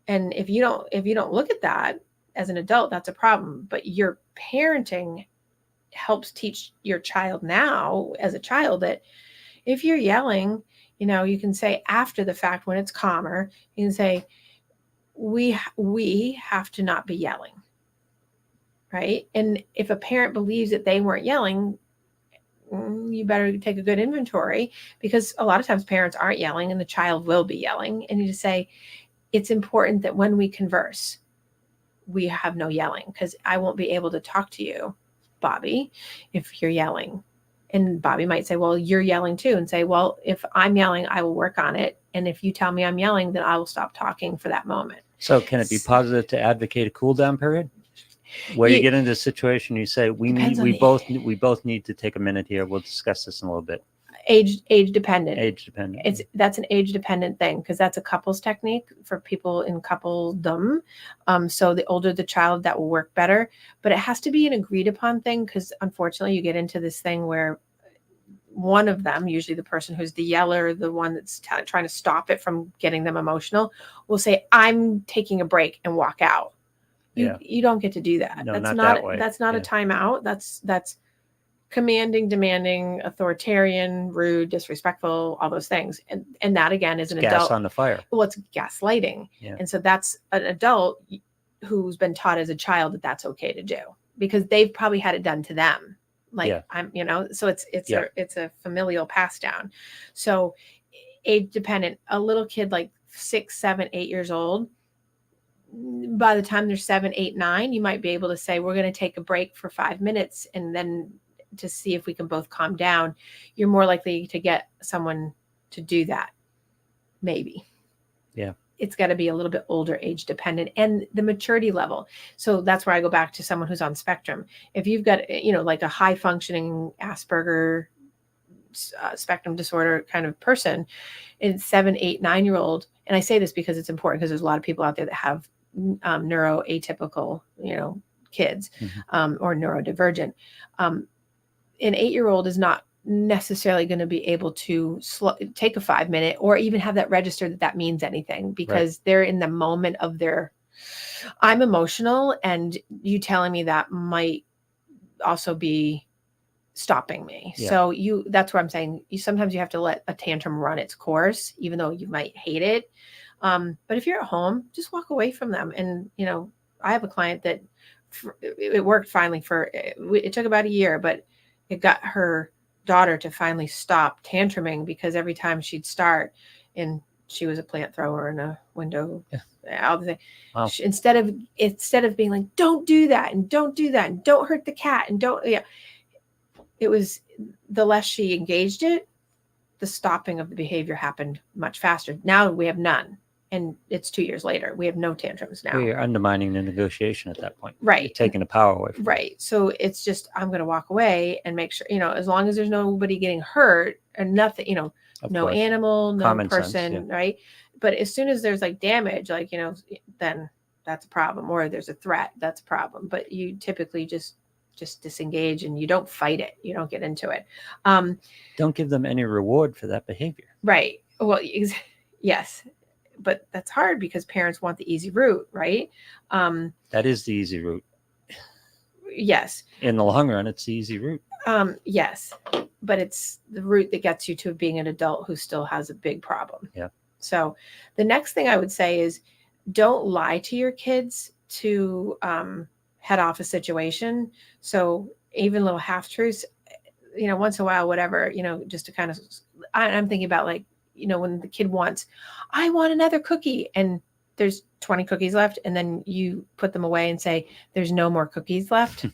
And if you don't look at that as an adult, that's a problem. But your parenting helps teach your child now as a child that if you're yelling, you can say after the fact, when it's calmer, you can say, we have to not be yelling. Right. And if a parent believes that they weren't yelling, you better take a good inventory, because a lot of times parents aren't yelling and the child will be yelling. And you just say, it's important that when we converse, we have no yelling, because I won't be able to talk to you, Bobby, if you're yelling. And Bobby might say, well, you're yelling too, and say, well, if I'm yelling, I will work on it. And if you tell me I'm yelling, then I will stop talking for that moment. So can it be positive to advocate a cool down period? Where you get into a situation, you say, we both need to take a minute here. We'll discuss this in a little bit. Age dependent. That's an age dependent thing, because that's a couples technique for people in coupledom. So the older the child, that will work better. But it has to be an agreed upon thing, because unfortunately you get into this thing where one of them, usually the person who's the yeller, the one that's trying to stop it from getting them emotional, will say, I'm taking a break, and walk out. You don't get to do that. No, that's not that way. That's not a timeout. That's commanding, demanding, authoritarian, rude, disrespectful, all those things. And that again is an adult. Gas on the fire. Well, it's gaslighting. Yeah. And so that's an adult who's been taught as a child that that's okay to do, because they've probably had it done to them. Like so it's a familial pass down. So age dependent, a little kid like 6, 7, 8 years old, by the time they're 7, 8, 9, you might be able to say, we're going to take a break for 5 minutes, and then to see if we can both calm down. You're more likely to get someone to do that. Maybe. Yeah. It's got to be a little bit older, age dependent, and the maturity level. So that's where I go back to someone who's on spectrum. If you've got, like a high functioning Asperger spectrum disorder kind of person, it's 7, 8, 9-year-old. And I say this because it's important, because there's a lot of people out there that have neuroatypical, kids, or neurodivergent. An 8-year-old is not necessarily going to be able to take a 5 minute or even have that register that means anything, because they're in the moment of I'm emotional, and you telling me that might also be stopping me. Yeah. So that's where I'm saying sometimes you have to let a tantrum run its course, even though you might hate it. But if you're at home, just walk away from them. And, I have a client that it worked finally it took about a year, but it got her daughter to finally stop tantruming, because every time she'd start, and she was a plant thrower in a window. Yeah. All the thing. Wow. Instead of being like, don't do that, and don't do that, and don't hurt the cat, and don't, it was the less she engaged it, the stopping of the behavior happened much faster. Now we have none. And it's 2 years later. We have no tantrums now. You're undermining the negotiation at that point. Right. You're taking the power away from Right. So it's just, I'm going to walk away and make sure, as long as there's nobody getting hurt and nothing, no course. Animal, no Common person, sense, yeah. Right? But as soon as there's like damage, then that's a problem. Or there's a threat, that's a problem. But you typically just disengage, and you don't fight it. You don't get into it. Don't give them any reward for that behavior. Right. Well, yes. But that's hard, because parents want the easy route, right? That is the easy route. Yes. In the long run, it's the easy route. Yes. But it's the route that gets you to being an adult who still has a big problem. Yeah. So the next thing I would say is, don't lie to your kids to head off a situation. So even little half truths, once in a while, whatever, just to kind of, I'm thinking about like, when the kid wants, I want another cookie, and there's 20 cookies left, and then you put them away and say, there's no more cookies left.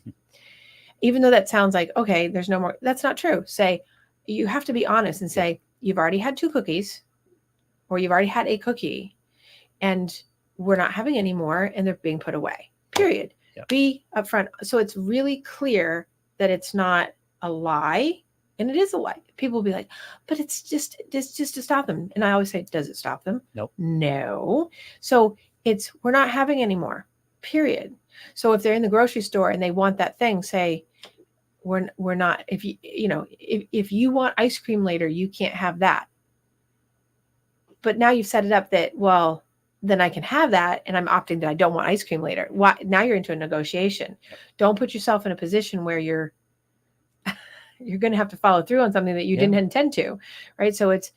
Even though that sounds like, okay, there's no more, that's not true. Say, you have to be honest and say, you've already had 2 cookies, or you've already had a cookie, and we're not having any more, and they're being put away, period. Be upfront. So it's really clear that it's not a lie, and it is a lie. People will be like, but it's just to stop them. And I always say, does it stop them? Nope. No. So it's, we're not having any more, period. So if they're in the grocery store and they want that thing, say, we're not, if you want ice cream later, you can't have that. But now you've set it up that, well, then I can have that, and I'm opting that I don't want ice cream later. Why? Now you're into a negotiation. Don't put yourself in a position where you're going to have to follow through on something that you didn't intend to, right? So it's,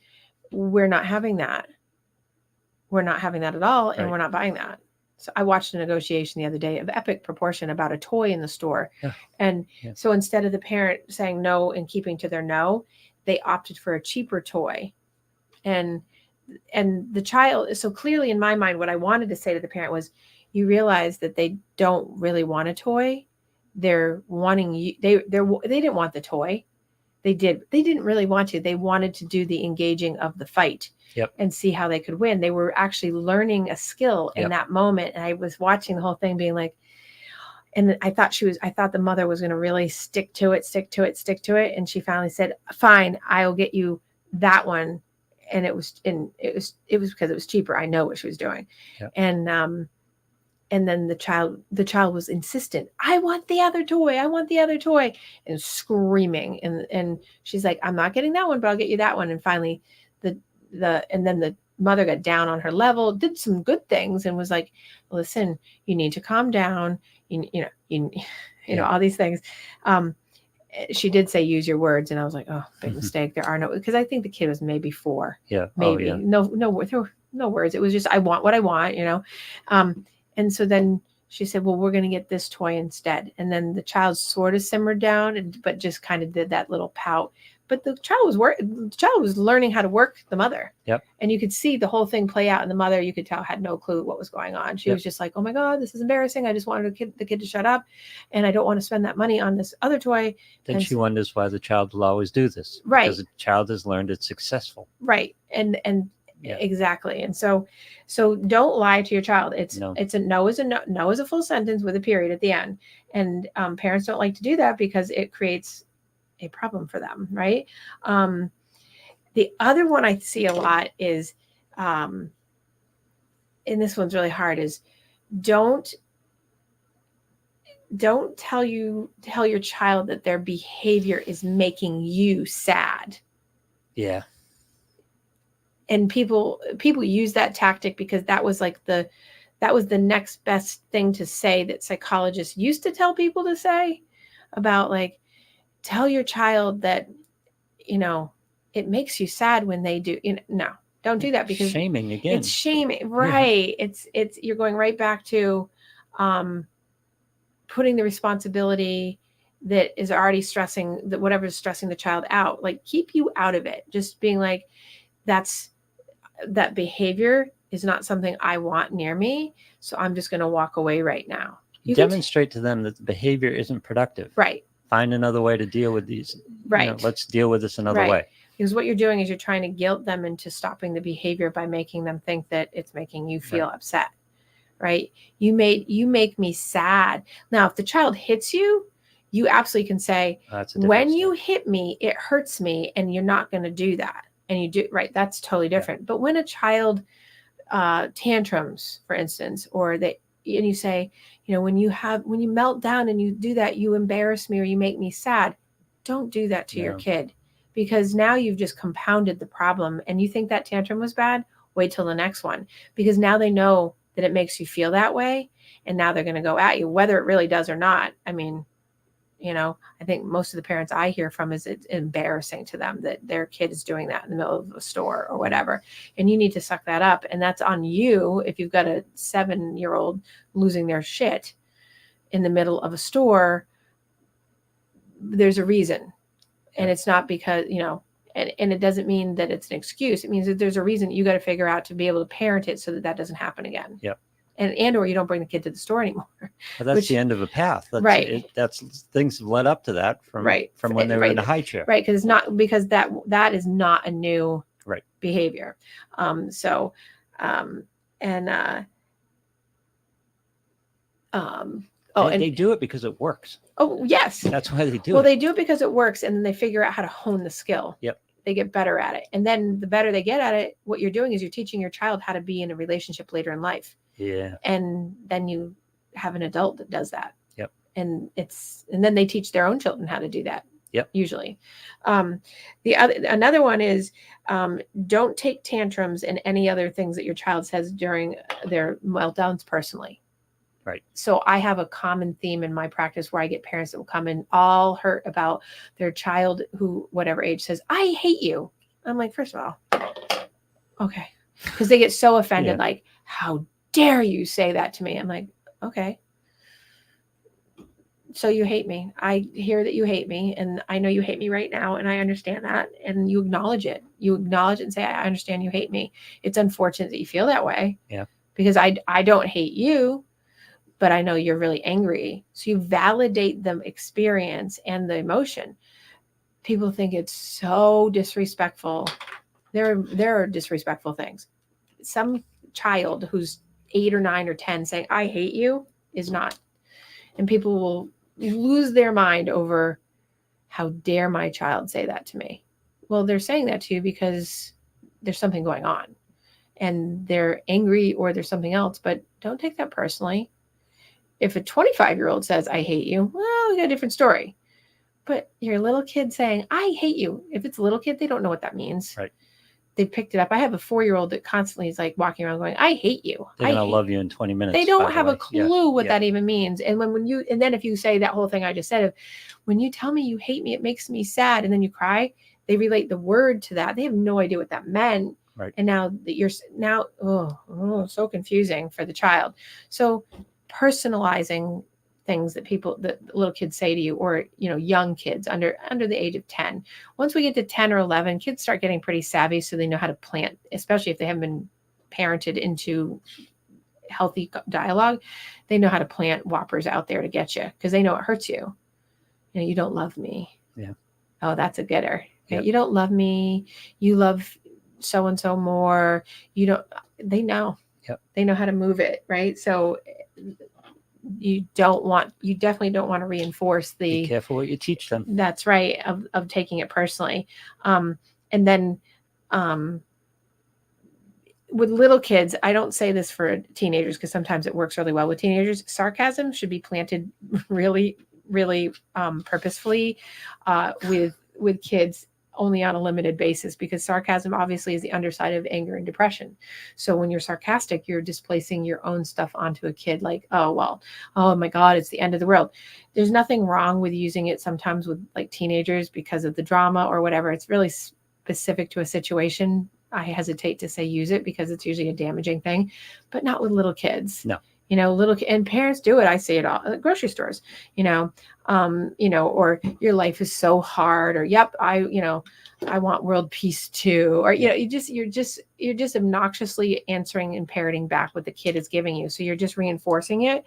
we're not having that. We're not having that at all, and we're not buying that. So I watched a negotiation the other day of epic proportion about a toy in the store. And so instead of the parent saying no and keeping to their no, they opted for a cheaper toy. And the child, so clearly in my mind, what I wanted to say to the parent was, you realize that they don't really want a toy. They're wanting you. They didn't want the toy. They didn't really want to. They wanted to do the engaging of the fight and see how they could win. They were actually learning a skill in that moment. And I was watching the whole thing being like, and I thought the mother was going to really stick to it. And she finally said, fine, I'll get you that one. And it was because it was cheaper. I know what she was doing. And then the child was insistent. I want the other toy, and screaming. And she's like, I'm not getting that one, but I'll get you that one. And finally and then the mother got down on her level, did some good things, and was like, listen, you need to calm down. You know, all these things. She did say, use your words. And I was like, oh, big mistake. There are no, because I think the kid was maybe 4. Maybe. No words. It was just, I want what I want, and so then she said, well, we're going to get this toy instead. And then the child sort of simmered down, but just kind of did that little pout. But the child was learning how to work the mother. And you could see the whole thing play out. And the mother, you could tell, had no clue what was going on. She was just like, oh my God, this is embarrassing. I just wanted the kid to shut up. And I don't want to spend that money on this other toy. Then she wonders why the child will always do this. Right. Because the child has learned it's successful. Right. And exactly. And so don't lie to your child. It's a no is a no. No is a full sentence with a period at the end. And parents don't like to do that because it creates a problem for them. Right. The other one I see a lot is, and this one's really hard, is don't tell your child that their behavior is making you sad. Yeah. And people use that tactic because that was the next best thing to say that psychologists used to tell people to say about, like, tell your child that, it makes you sad when they do, no, don't do that, because shaming again. It's shaming. Right. Yeah. It's, you're going right back to, putting the responsibility that is already stressing, that whatever's stressing the child out, like, keep you out of it. Just being like, that behavior is not something I want near me. So I'm just going to walk away right now. You demonstrate to them that the behavior isn't productive. Right. Find another way to deal with these. Right. Let's deal with this another way. Because what you're doing is you're trying to guilt them into stopping the behavior by making them think that it's making you feel upset. Right. You make me sad. Now, if the child hits you, you absolutely can say, when you hit me, it hurts me, and you're not going to do that. And you do, right. That's totally different. But when a child tantrums, for instance, and you say, when you melt down and you do that, you embarrass me or you make me sad. Don't do that to your kid, because now you've just compounded the problem. And you think that tantrum was bad? Wait till the next one, because now they know that it makes you feel that way. And now they're going to go at you, whether it really does or not. I mean, I think most of the parents I hear from is it's embarrassing to them that their kid is doing that in the middle of a store or whatever. And you need to suck that up. And that's on you. If you've got a 7-year-old losing their shit in the middle of a store, there's a reason. And it's not because, and it doesn't mean that it's an excuse. It means that there's a reason you got to figure out to be able to parent it so that that doesn't happen again. Yep. And or you don't bring the kid to the store anymore. But that's the end of a path. That's, right. That's things have led up to that from when they were in the high chair. Right. Because that is not a new behavior. They do it because it works. Oh, yes. That's why they do it. Well, they do it because it works, and then they figure out how to hone the skill. Yep. They get better at it. And then the better they get at it, what you're doing is you're teaching your child how to be in a relationship later in life. Yeah. And then you have an adult that does that. Yep. And then they teach their own children how to do that. Yep. Usually. Another one is don't take tantrums and any other things that your child says during their meltdowns personally. Right. So I have a common theme in my practice where I get parents that will come in all hurt about their child who, whatever age, says, "I hate you." I'm like, first of all, okay. Because they get so offended, like, how dare you say that to me? I'm like, okay. So you hate me. I hear that you hate me, and I know you hate me right now, and I understand that, and you acknowledge it. You acknowledge it and say, I understand you hate me. It's unfortunate that you feel that way. Yeah. Because I don't hate you, but I know you're really angry. So you validate the experience and the emotion. People think it's so disrespectful. There are disrespectful things. Some child who's 8 or 9 or 10 saying, "I hate you" is not. And people will lose their mind over, how dare my child say that to me? Well, they're saying that to you because there's something going on and they're angry or there's something else, but don't take that personally. If a 25-year-old says, "I hate you," well, we got a different story. But your little kid saying, "I hate you," if it's a little kid, they don't know what that means. Right. They picked it up. I have a 4-year-old that constantly is like walking around going, "I hate you." They're going to love you in 20 minutes. They don't have a clue what that even means. And and then if you say that whole thing I just said, when you tell me you hate me, it makes me sad. And then you cry, they relate the word to that. They have no idea what that meant. Right. And now that so confusing for the child. So personalizing things that little kids say to you, or young kids under the age of 10. Once we get to 10 or 11, kids start getting pretty savvy, so they know how to plant, especially if they haven't been parented into healthy dialogue. They know how to plant whoppers out there to get you because they know it hurts you. You don't love me. Yeah. Oh, that's a getter. Yep. You don't love me. You love so and so more. You don't. They know. Yep. They know how to move it, right? So you definitely don't want to reinforce the. Be careful what you teach them. That's right. Of taking it personally. And then with little kids, I don't say this for teenagers because sometimes it works really well with teenagers. Sarcasm should be planted really, really purposefully with kids only on a limited basis, because sarcasm obviously is the underside of anger and depression. So when you're sarcastic, you're displacing your own stuff onto a kid, like, oh my God, it's the end of the world. There's nothing wrong with using it sometimes with like teenagers because of the drama or whatever. It's really specific to a situation. I hesitate to say use it because it's usually a damaging thing, but not with little kids. No. And parents do it. I see it all at grocery stores, or your life is so hard, or, yep, I want world peace too. Or, you're just obnoxiously answering and parroting back what the kid is giving you. So you're just reinforcing it.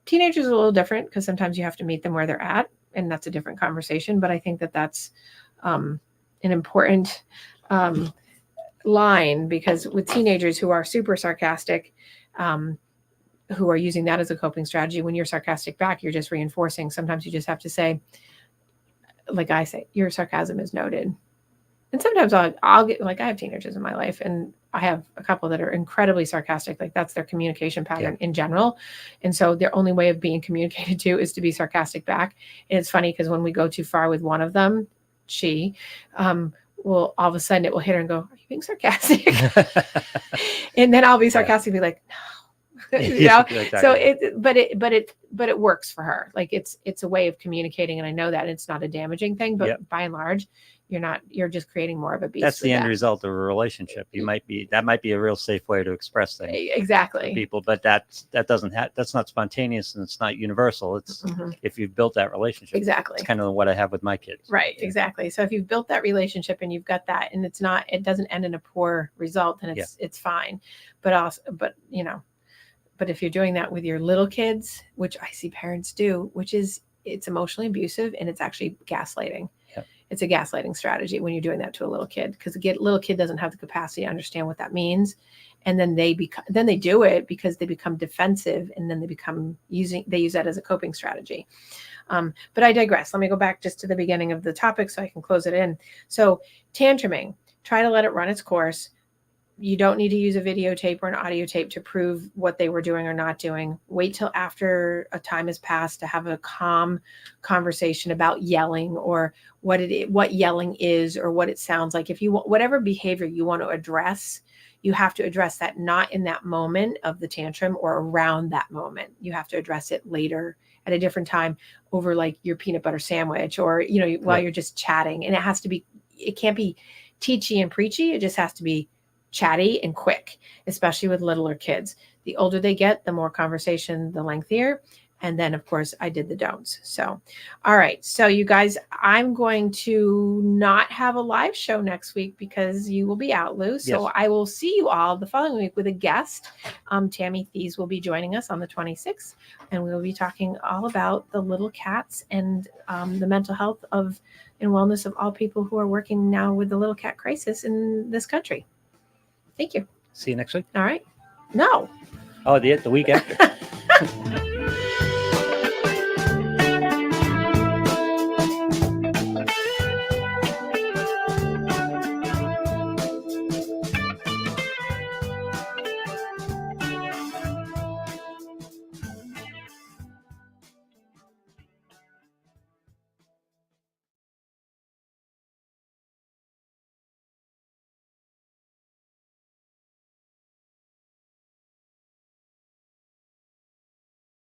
Teenagers are a little different because sometimes you have to meet them where they're at, and that's a different conversation. But I think that that's an important line, because with teenagers who are super sarcastic, who are using that as a coping strategy, when you're sarcastic back, you're just reinforcing. Sometimes you just have to say, like I say, your sarcasm is noted. And sometimes I'll get, like, I have teenagers in my life, and I have a couple that are incredibly sarcastic. Like, that's their communication pattern in general. And so their only way of being communicated to is to be sarcastic back. And it's funny because when we go too far with one of them, she will, all of a sudden it will hit her and go, "Are you being sarcastic?" And then I'll be sarcastic and be like, "No." you know. Exactly. So but it works for her. Like it's a way of communicating, and I know that it's not a damaging thing, but by and large, you're just creating more of a beast. That's the end result of a relationship. That might be a real safe way to express things. Exactly. For people, but that's not spontaneous, and it's not universal. It's if you've built that relationship. Exactly. It's kind of what I have with my kids. Right. Exactly. So if you've built that relationship and you've got that, and it doesn't end in a poor result, then it's fine. But if you're doing that with your little kids, which I see parents do, which is it's emotionally abusive and it's actually gaslighting. It's a gaslighting strategy when you're doing that to a little kid, because the little kid doesn't have the capacity to understand what that means. And then they do it because they become defensive, and then they use that as a coping strategy. But I digress. Let me go back just to the beginning of the topic so I can close it in. So tantruming, try to let it run its course. You don't need to use a videotape or an audio tape to prove what they were doing or not doing. Wait till after a time has passed to have a calm conversation about yelling, or what yelling is, or what it sounds like. If you want, whatever behavior you want to address, you have to address that not in that moment of the tantrum or around that moment. You have to address it later at a different time, over like your peanut butter sandwich, or while you're just chatting. And it can't be teachy and preachy. It just has to be chatty and quick, especially with littler kids. The older they get, the more conversation, the lengthier. And then, of course, I did the don'ts. So, all right. So, you guys, I'm going to not have a live show next week because you will be out, Lou. So, I will see you all the following week with a guest. Tammy Thies will be joining us on the 26th, and we will be talking all about the little cats and the mental health and wellness of all people who are working now with the little cat crisis in this country. Thank you. See you next week. All right. No. Oh, the week after.